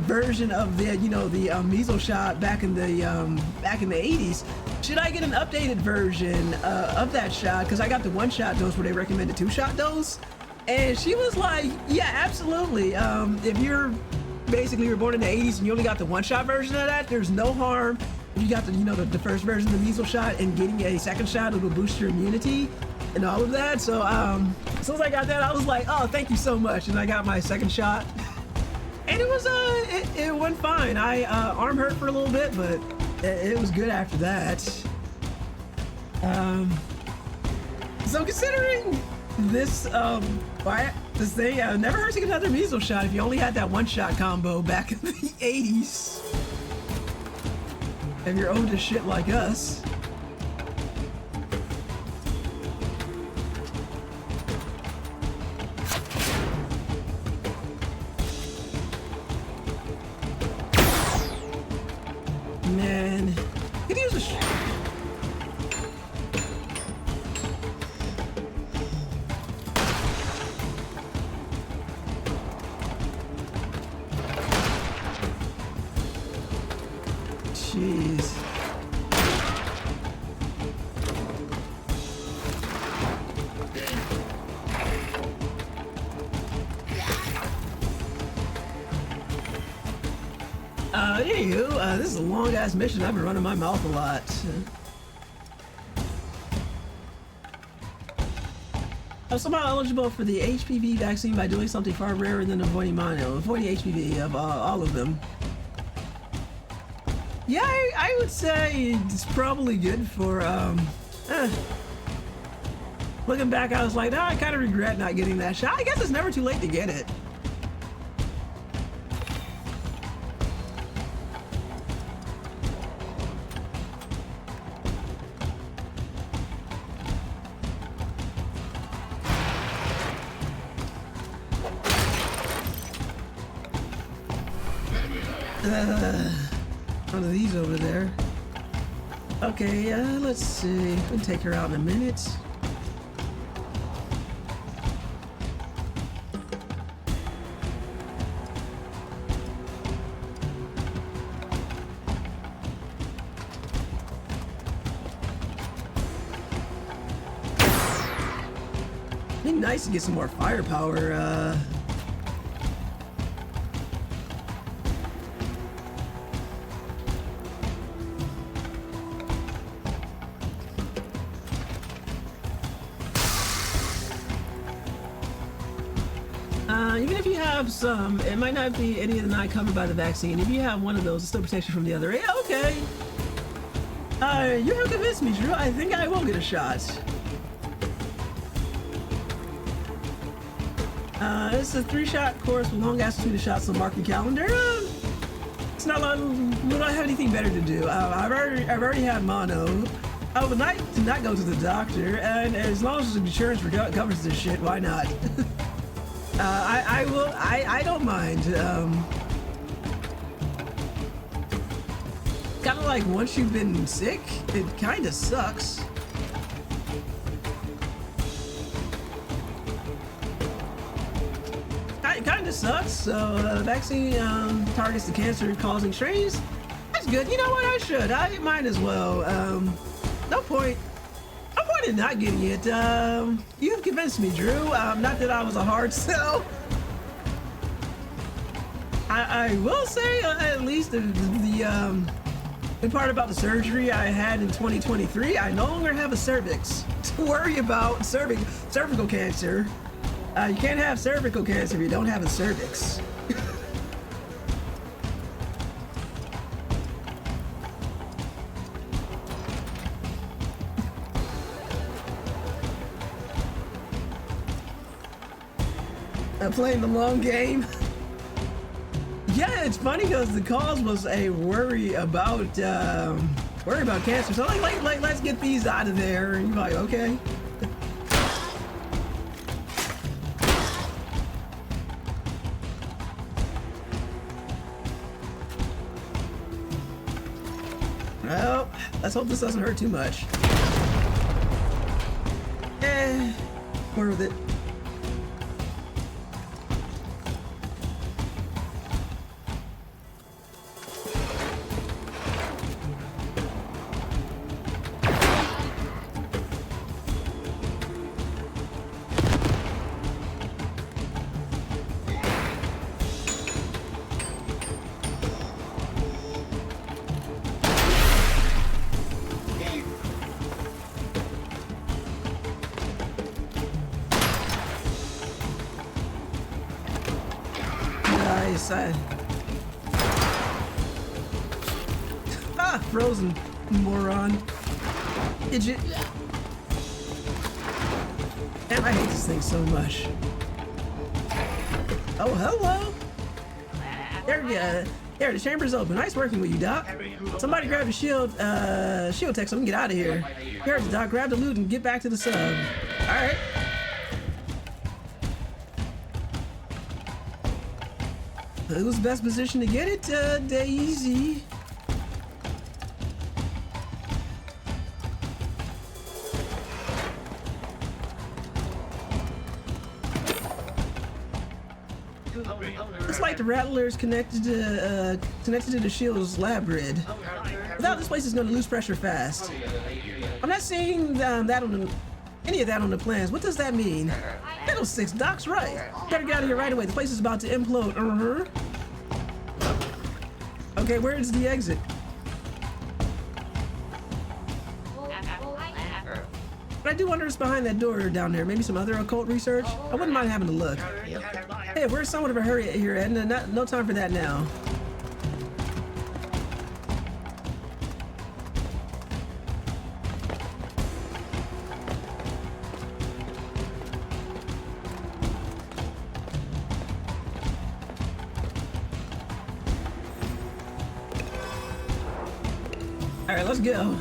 A: version of the the measles shot back in the 80s. Should I get an updated version of that shot? Because I got the 1-shot dose where they recommended 2-shot dose. And she was like, yeah, absolutely. If you're basically were born in the 80s and you only got the 1-shot version of that, there's no harm. If you got the the first version of the measles shot and getting a second shot, it'll boost your immunity and all of that. So as soon as I got that, I was like, oh, thank you so much. And I got my second shot. And it was it went fine. I arm hurt for a little bit, but it was good after that. So considering this this thing, never hurts to get another measles shot if you only had that 1-shot combo back in the 80s. If you're old as shit like us. Man, could use a jeez. Anywho, this is a long-ass mission. I've been running my mouth a lot. I'm somehow eligible for the HPV vaccine by doing something far rarer than avoiding HPV of all of them. Yeah, I would say it's probably good for, looking back, I was like, I kind of regret not getting that shot. I guess it's never too late to get it. One of these over there. Okay, let's see. We'll take her out in a minute. It'd be nice to get some more firepower, Even if you have some, it might not be any of the not covered by the vaccine. If you have one of those, it still protects you from the other. Yeah, okay. You have convinced me, Drew. I think I will get a shot. It's a 3-shot course with long ass between the shots on mark your calendar. It's not long. We don't have anything better to do. I've already had mono. I would like to not go to the doctor, and as long as the insurance covers this shit, why not? I will. I don't mind. Kind of like once you've been sick, it kind of sucks. It kind of sucks. So vaccine targets the cancer-causing strains. That's good. You know what? I might as well. No point in not getting it. You have convinced me, Drew. Not that I was a hard sell. I will say at least the part about the surgery I had in 2023, I no longer have a cervix to worry about cervical cancer. You can't have cervical cancer if you don't have a cervix. Playing the long game. Yeah, it's funny because the cause was a worry about cancer. So like let's get these out of there. And you're like, okay. Well, let's hope this doesn't hurt too much. Worth it. Frozen moron. Idiot. And I hate this thing so much. Oh, hello. There, the chamber's open. Nice working with you, Doc. Somebody grab the shield tech so we can get out of here. Here's Doc. Grab the loot and get back to the sub. All right. Who's the best position to get it? Daisy. It's like the Rattler's connected to the shield's lab grid. Without this place is going to lose pressure fast. I'm not seeing any of that on the plans. What does that mean? Fiddlesticks, Doc's right. Better get out of here right away. The place is about to implode. Okay, where is the exit? But I do wonder what's behind that door down there. Maybe some other occult research? I wouldn't mind having a look. Hey, we're somewhat of a hurry here, Edna. No time for that now. Alright, let's go.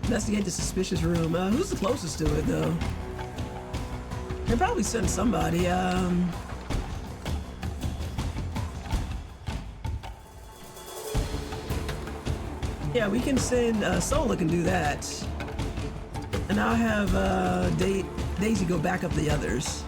A: Investigate the suspicious room. Who's the closest to it, though? They probably sent somebody. Yeah, we can send Sola can do that, and I'll have Daisy go back up the others.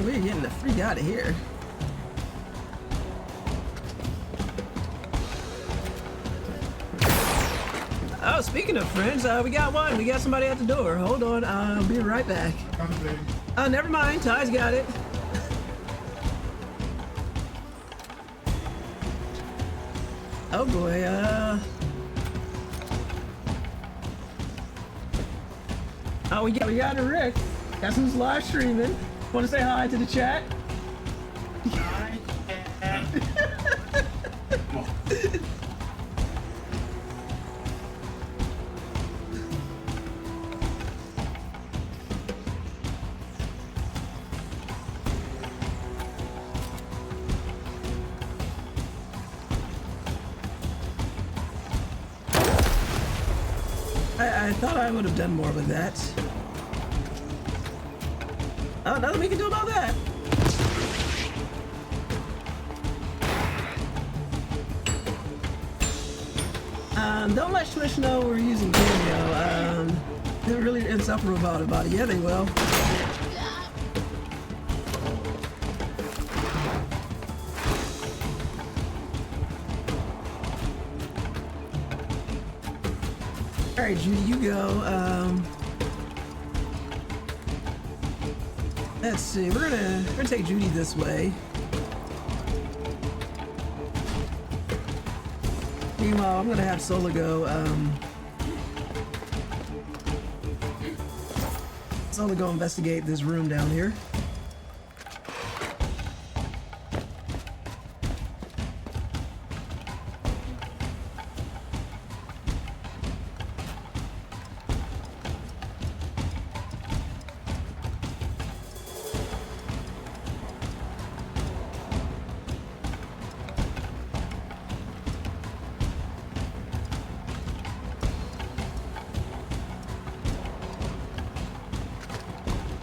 A: we're getting the freak out of here. Oh, speaking of friends, we got one. We got somebody at the door. Hold on, I'll be right back. Oh, never mind. Ty's got it. Oh boy, oh, we got a Rick. Got some live streaming. Want to say hi to the chat? Hi. I thought I would have done more with that. Oh, nothing we can do about that. Don't let Twitch know we're using Cameo. They're really insufferable about it. Yeah, they will. All right, Judy, you go. Let's see. We're gonna take Judy this way. Meanwhile, I'm gonna have Sola go. Sola go investigate this room down here.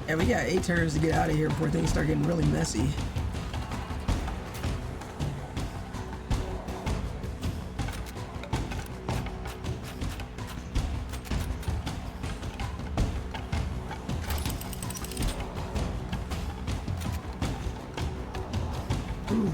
A: Yeah, we got 8 turns to get out of here before things start getting really messy. Ooh.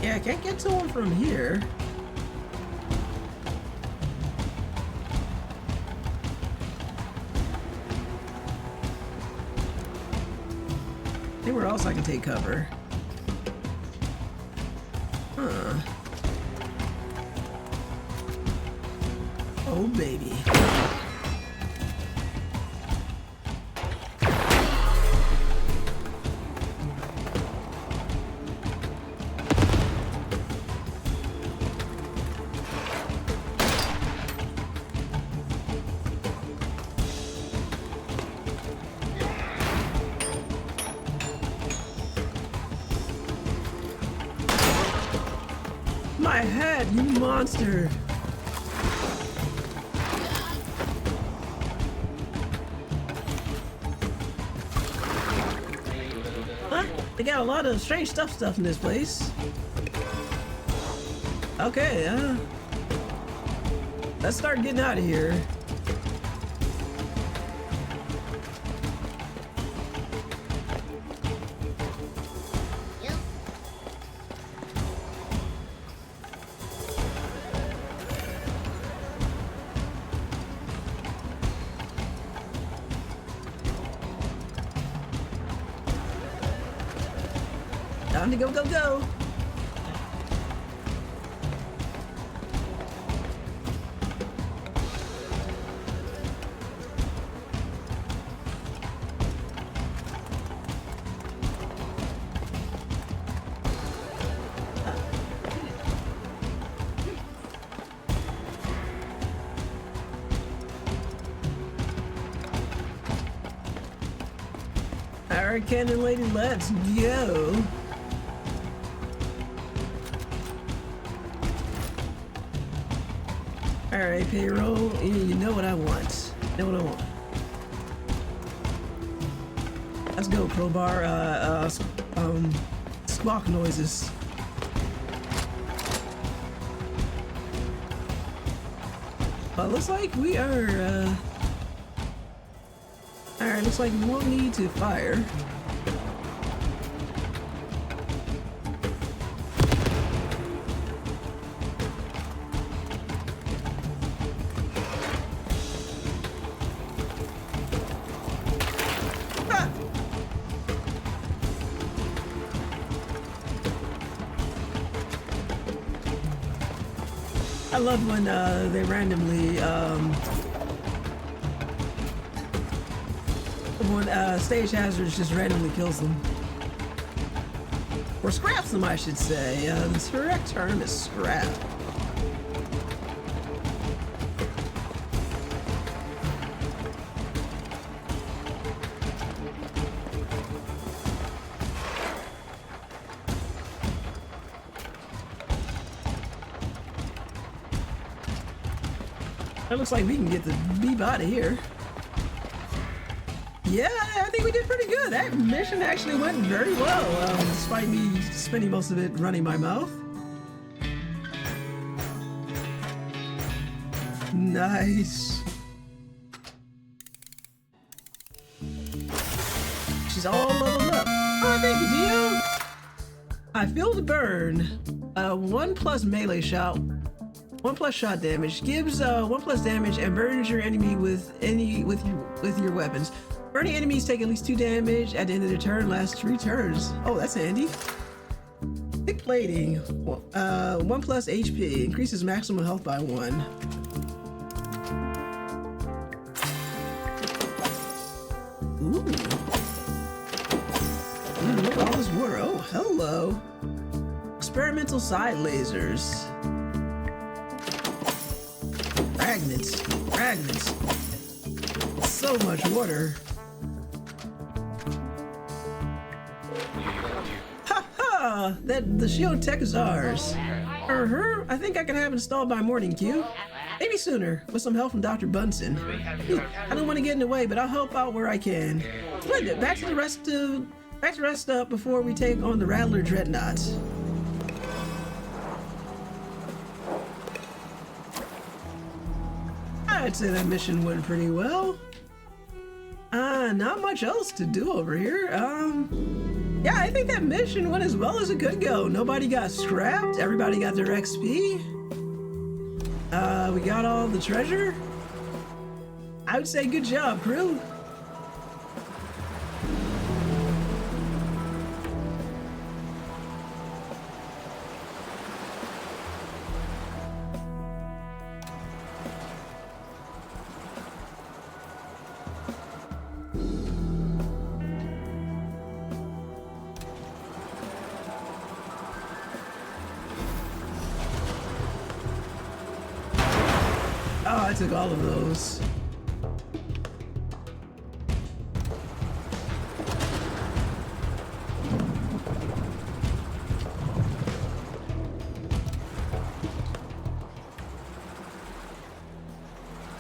A: Yeah, I can't get to him from here. Anywhere else I can take cover. Huh. Oh, baby. My head, you monster! Huh? They got a lot of strange stuff in this place. Okay, let's start getting out of here. Time to go. Alright, Cannon Lady, let's go. Alright, payroll, you know what I want. Let's go, crowbar, squawk noises. Well, looks like we are, alright, looks like we won't need to fire. I love when they randomly when stage hazards just randomly kills them. Or scraps them, I should say. The correct term is scrap. It looks like we can get the beep out of here. Yeah, I think we did pretty good. That mission actually went very well, despite me spending most of it running my mouth. Nice. She's all leveled up. Oh, thank you, Dio. I feel the burn. 1+ melee shot. 1+ shot damage gives 1+ damage and burns your enemy with your weapons. Burning enemies take at least 2 damage at the end of the turn. Lasts 3 turns. Oh, that's handy. Thick plating. 1+ HP increases maximum health by 1. Ooh. Look at all this water. Oh, hello. Experimental side lasers. Fragments. So much water. Ha ha! The shield tech is ours. I think I can have it installed by morning, Q. Maybe sooner, with some help from Dr. Bunsen. I don't want to get in the way, but I'll help out where I can. Splendid. Back to rest up before we take on the Rattler Dreadnought. I'd say that mission went pretty well. Not much else to do over here. Yeah, I think that mission went as well as it could go. Nobody got scrapped. Everybody got their XP. We got all the treasure. I would say good job, crew. Oh, I took all of those.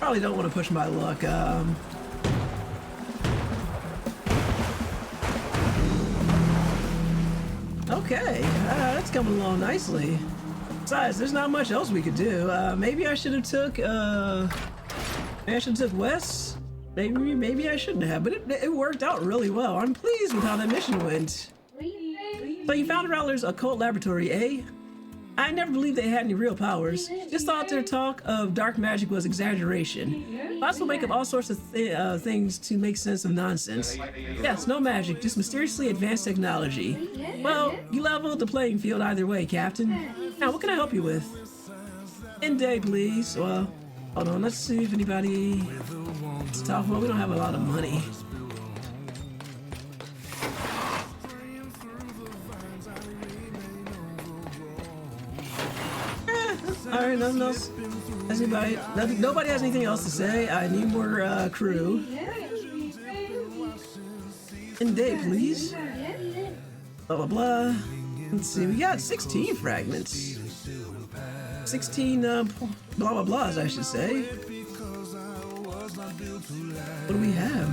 A: Probably don't want to push my luck. Okay, that's coming along nicely. Besides, there's not much else we could do. Maybe I should have took west. Maybe I shouldn't have, but it worked out really well. I'm pleased with how that mission went. So you found Rattler's Occult Laboratory, eh? I never believed they had any real powers. Just thought their talk of dark magic was exaggeration. Bots will make up all sorts of things to make sense of nonsense. Yes, no magic, just mysteriously advanced technology. Well, you leveled the playing field either way, Captain. Now, what can I help you with? End day, please. Well, hold on, let's see if anybody... Let's talk. Well, we don't have a lot of money. Alright, nothing else. Nobody has anything else to say. I need more crew. End day, please. Blah blah blah. Let's see, we got 16 fragments. 16 blah blah blahs, I should say. What do we have?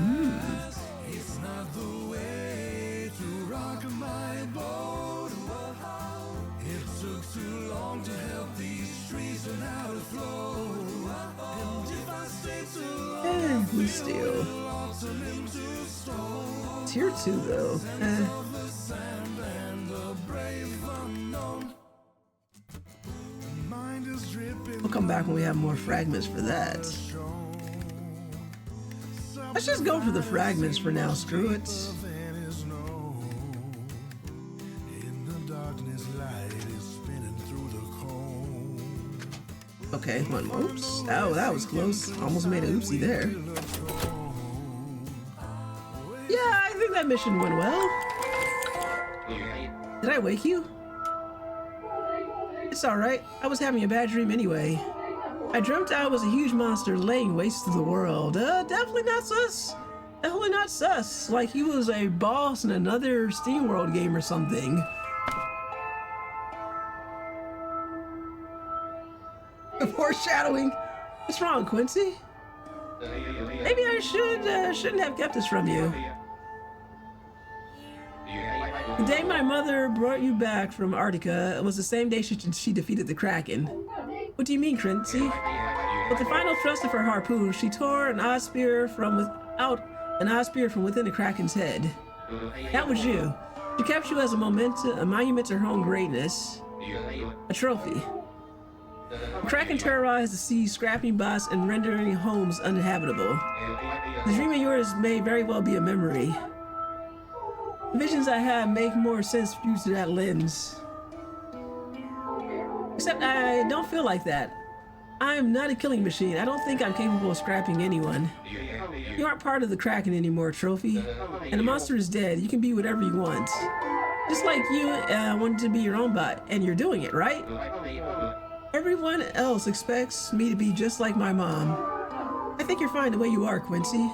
A: It took too long to help these streets and how to flow. stainless steel. Tier 2 though. We'll come back when we have more fragments for that. Let's just go for the fragments for now. Screw it. Okay, one more. Oops. Oh, that was close. Almost made an oopsie there. Yeah, I think that mission went well. Did I wake you? It's alright. I was having a bad dream anyway. I dreamt I was a huge monster laying waste to the world. Definitely not sus. Definitely not sus. Like he was a boss in another SteamWorld game or something. Foreshadowing. What's wrong, Quincy? Maybe I shouldn't have kept this from you. The day my mother brought you back from Arctica was the same day she defeated the Kraken. What do you mean, Quincy? With the final thrust of her harpoon, she tore an odd spear from within the Kraken's head. That was you. She kept you as a monument to her own greatness. A trophy. The Kraken terrorized the sea, scrapping bots and rendering homes uninhabitable. The dream of yours may very well be a memory. The visions I have make more sense viewed through that lens. Except I don't feel like that. I am not a killing machine. I don't think I'm capable of scrapping anyone. You aren't part of the Kraken anymore, Trophy. And the monster is dead. You can be whatever you want. Just like you wanted to be your own bot, and you're doing it, right? Everyone else expects me to be just like my mom. I think you're fine the way you are, Quincy.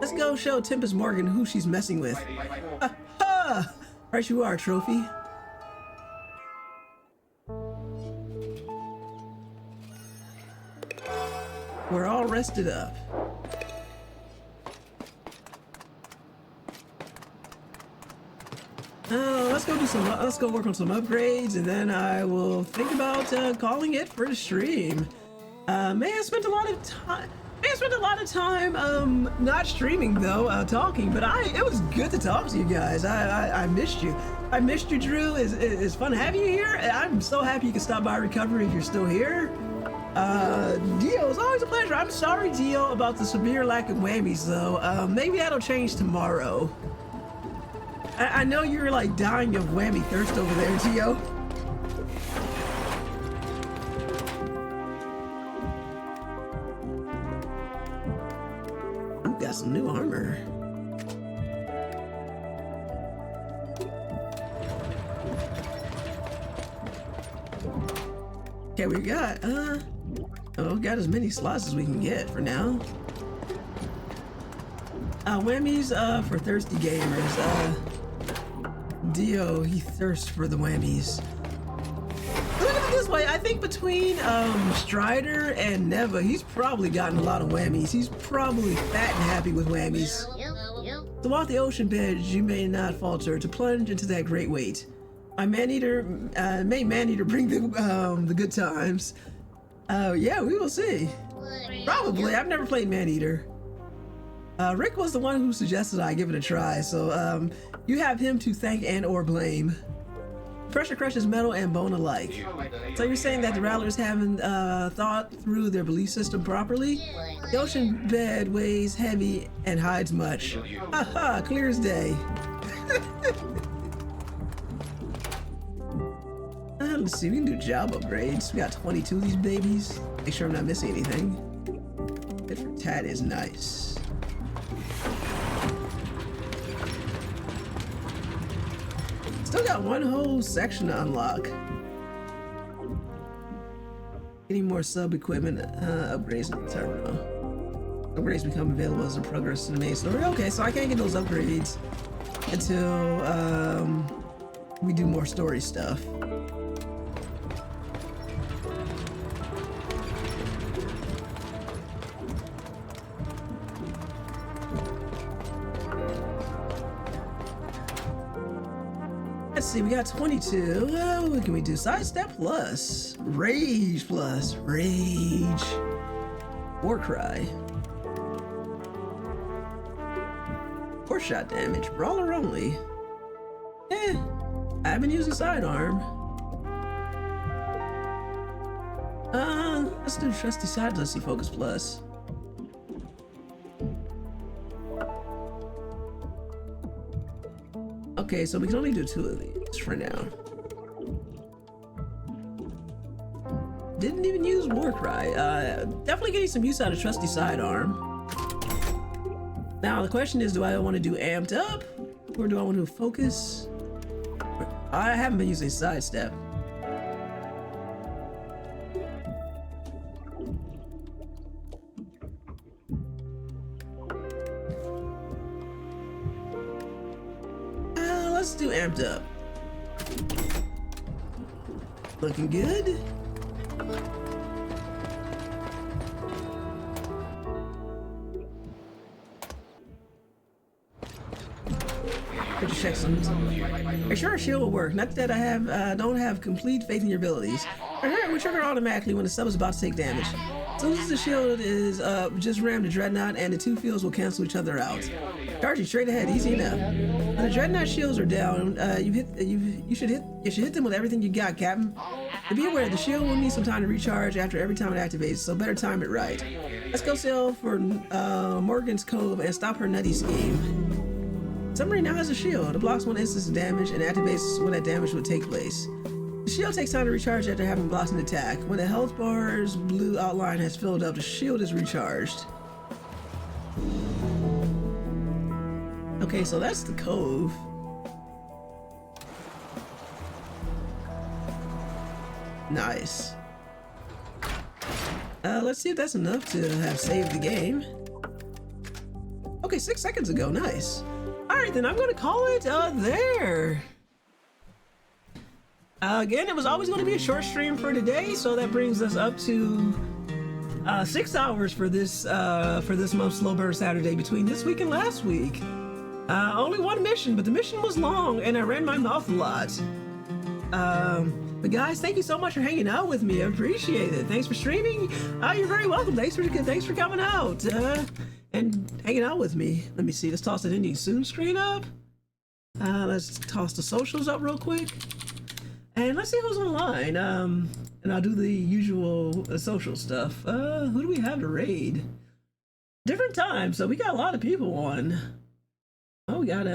A: Let's go show Tempest Morgan who she's messing with. Ha ha! Right you are, Trophy. We're all rested up. Let's go work on some upgrades, and then I will think about calling it for the stream. May have spent a lot of time not streaming though, talking, but it was good to talk to you guys. I missed you. I missed you, Drew. It's fun having you here. I'm so happy you can stop by Recovery if you're still here. Dio, it's always a pleasure. I'm sorry, Dio, about the severe lack of whammies though. Maybe that'll change tomorrow. I know you're like dying of whammy thirst over there, Dio. I've got some new armor. Okay, we got got as many slots as we can get for now. Whammies for thirsty gamers. Dio, he thirsts for the whammies. Look at it this way, I think between Strider and Neva, he's probably gotten a lot of whammies. He's probably fat and happy with whammies. To walk the ocean bed, you may not falter. To plunge into that great weight. May Maneater bring the good times. Yeah, we will see. Probably. I've never played Maneater. Rick was the one who suggested I give it a try, so you have him to thank and or blame. Pressure crushes metal and bone alike. So you're saying that the Rattlers haven't thought through their belief system properly? The ocean bed weighs heavy and hides much. Haha, clear as day. Let's see, we can do job upgrades. We got 22 of these babies. Make sure I'm not missing anything. Fit for tat is nice. Still got one whole section to unlock. Getting more sub-equipment upgrades in the terminal. Upgrades become available as a progress in the main story. Okay, so I can't get those upgrades until we do more story stuff. Let's see, we got 22. What can we do? Sidestep plus. Rage plus. Rage. War cry. 4 shot damage. Brawler only. I've been using sidearm. Let's do trusty side. Let's see focus plus. Okay, so we can only do 2 of these for now. Didn't even use Warcry. Definitely getting some use out of trusty sidearm. Now the question is, do I want to do amped up or do I want to focus? I haven't been using sidestep. Let's do amped up. Looking good. Just check some. Are sure a shield will work? Not that I don't have complete faith in your abilities. It will trigger automatically when the sub is about to take damage. As soon as the shield is just ram the dreadnought and the 2 fields will cancel each other out. Charging straight ahead, easy enough. When the dreadnought shields are down, you should hit them with everything you got, Captain. To be aware, the shield will need some time to recharge after every time it activates, so better time it right. Let's go sail for Morgan's Cove and stop her nutty scheme. Submarine now has a shield. It blocks 1 instance of damage and activates when that damage would take place. The shield takes time to recharge after having blocked an attack. When the health bar's blue outline has filled up, the shield is recharged. Okay, so that's the cove. Nice. Let's see if that's enough to have saved the game. Okay, 6 seconds ago, nice. Alright then, I'm gonna call it there. Again, it was always going to be a short stream for today, so that brings us up to 6 hours for this month's Slow Burn Saturday between this week and last week. Only 1 mission, but the mission was long and I ran my mouth a lot. But guys, thank you so much for hanging out with me. I appreciate it. Thanks for streaming. You're very welcome. Thanks for coming out and hanging out with me. Let me see. Let's toss that ending soon screen up. Let's toss the socials up real quick. And let's see who's online. And I'll do the usual social stuff. Who do we have to raid? Different times, so we got a lot of people on. Oh, we got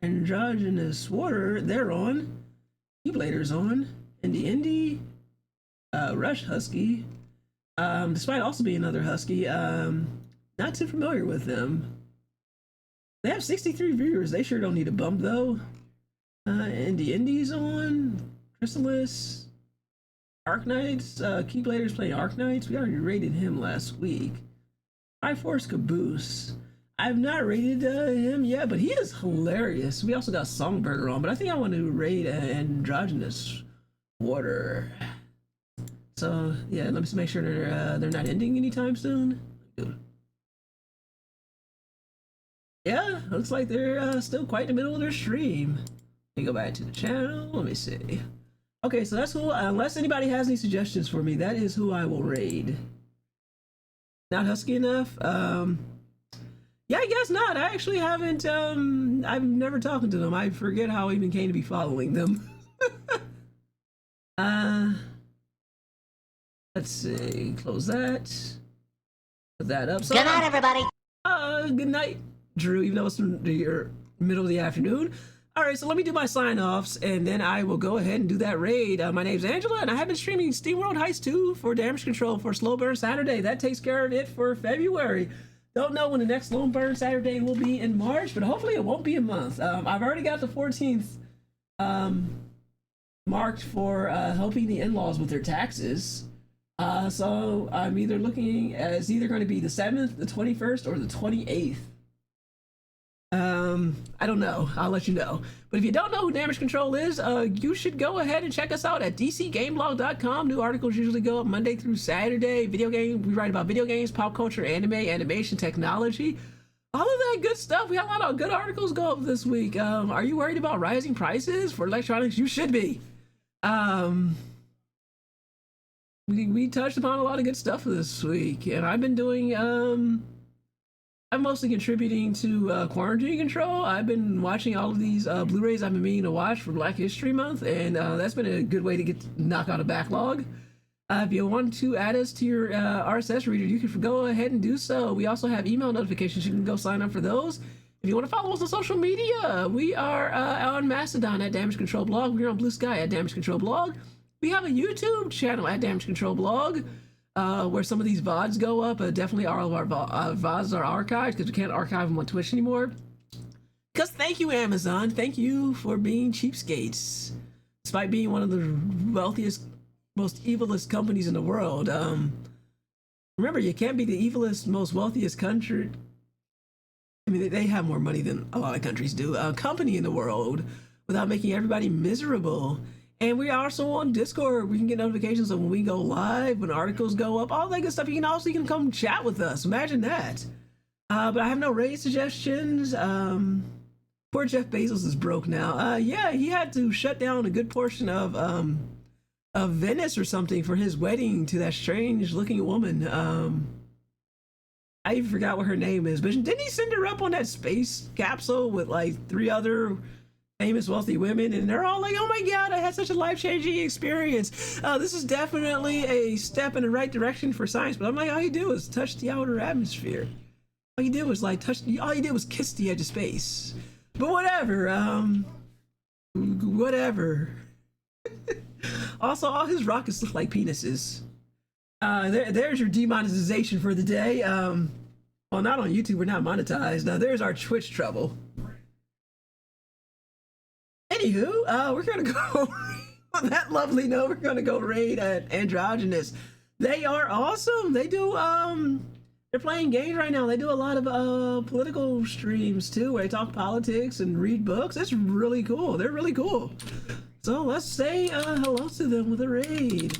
A: Androgynous Water, they're on. Keyblader's on. Indie, Rush Husky. Despite also being another Husky, not too familiar with them. They have 63 viewers. They sure don't need a bump though. Indie's on. Chrysalis. Arknights. Keyblader's playing Arknights. We already rated him last week. Triforce Caboose. I've not rated him yet, but he is hilarious. We also got Songburger on, but I think I want to raid Androgynous Water. So yeah, let me just make sure they're not ending anytime soon. Yeah, looks like they're still quite in the middle of their stream. Let me go back to the channel. Let me see. Okay, so that's who. Unless anybody has any suggestions for me, that is who I will raid. Not Husky enough. Yeah, I guess not. I actually haven't, I've never talked to them. I forget how I even came to be following them. Let's see, close that. Put that up. So,
F: good night, everybody.
A: Good night, Drew, even though it's the middle of the afternoon. All right, so let me do my sign-offs, and then I will go ahead and do that raid. My name's Angela, and I have been streaming SteamWorld Heist 2 for Damage Control for Slow Burn Saturday. That takes care of it for February. Don't know when the next Slow Burn Saturday will be in March, but hopefully it won't be a month. I've already got the 14th marked for helping the in-laws with their taxes. So I'm either looking as either going to be the 7th, the 21st, or the 28th. I don't know. I'll let you know. But if you don't know who Damage Control is, you should go ahead and check us out at dcgameblog.com. New articles usually go up Monday through Saturday. We write about video games, pop culture, anime, animation, technology, all of that good stuff. We got a lot of good articles go up this week. Are you worried about rising prices for electronics? You should be. We touched upon a lot of good stuff this week, and I've been doing I'm mostly contributing to quarantine control. I've been watching all of these Blu-rays I've been meaning to watch for Black History Month, and that's been a good way to knock out a backlog. If you want to add us to your RSS reader, you can go ahead and do so. We also have email notifications. You can go sign up for those. If you want to follow us on social media, we are on Mastodon at Damage Control Blog. We're on Blue Sky at Damage Control Blog. We have a YouTube channel at Damage Control Blog. Where some of these VODs go up. Definitely all of our VODs are archived because we can't archive them on Twitch anymore. Because thank you, Amazon. Thank you for being cheapskates. Despite being one of the wealthiest, most evilest companies in the world. Remember, you can't be the evilest, most wealthiest country. I mean, they have more money than a lot of countries do. Company in the world without making everybody miserable. And we are also on Discord. We can get notifications of when we go live, when articles go up, all that good stuff. You can come chat with us. Imagine that. But I have no raid suggestions. Poor Jeff Bezos is broke now. Yeah, he had to shut down a good portion of Venice or something for his wedding to that strange-looking woman. I even forgot what her name is. But didn't he send her up on that space capsule with like 3 other famous wealthy women, and they're all like, oh my god, I had such a life-changing experience. This is definitely a step in the right direction for science, but I'm like, all you do is touch the outer atmosphere. All you did was kiss the edge of space. But whatever, whatever. Also, all his rockets look like penises. There's your demonetization for the day. Well, not on YouTube, we're not monetized. Now there's our Twitch trouble. Anywho, we're gonna go on that lovely note. We're gonna go raid at Androgynous. They are awesome. They do they're playing games right now. They do a lot of political streams too, where they talk politics and read books. It's really cool. They're really cool. So let's say hello to them with a raid.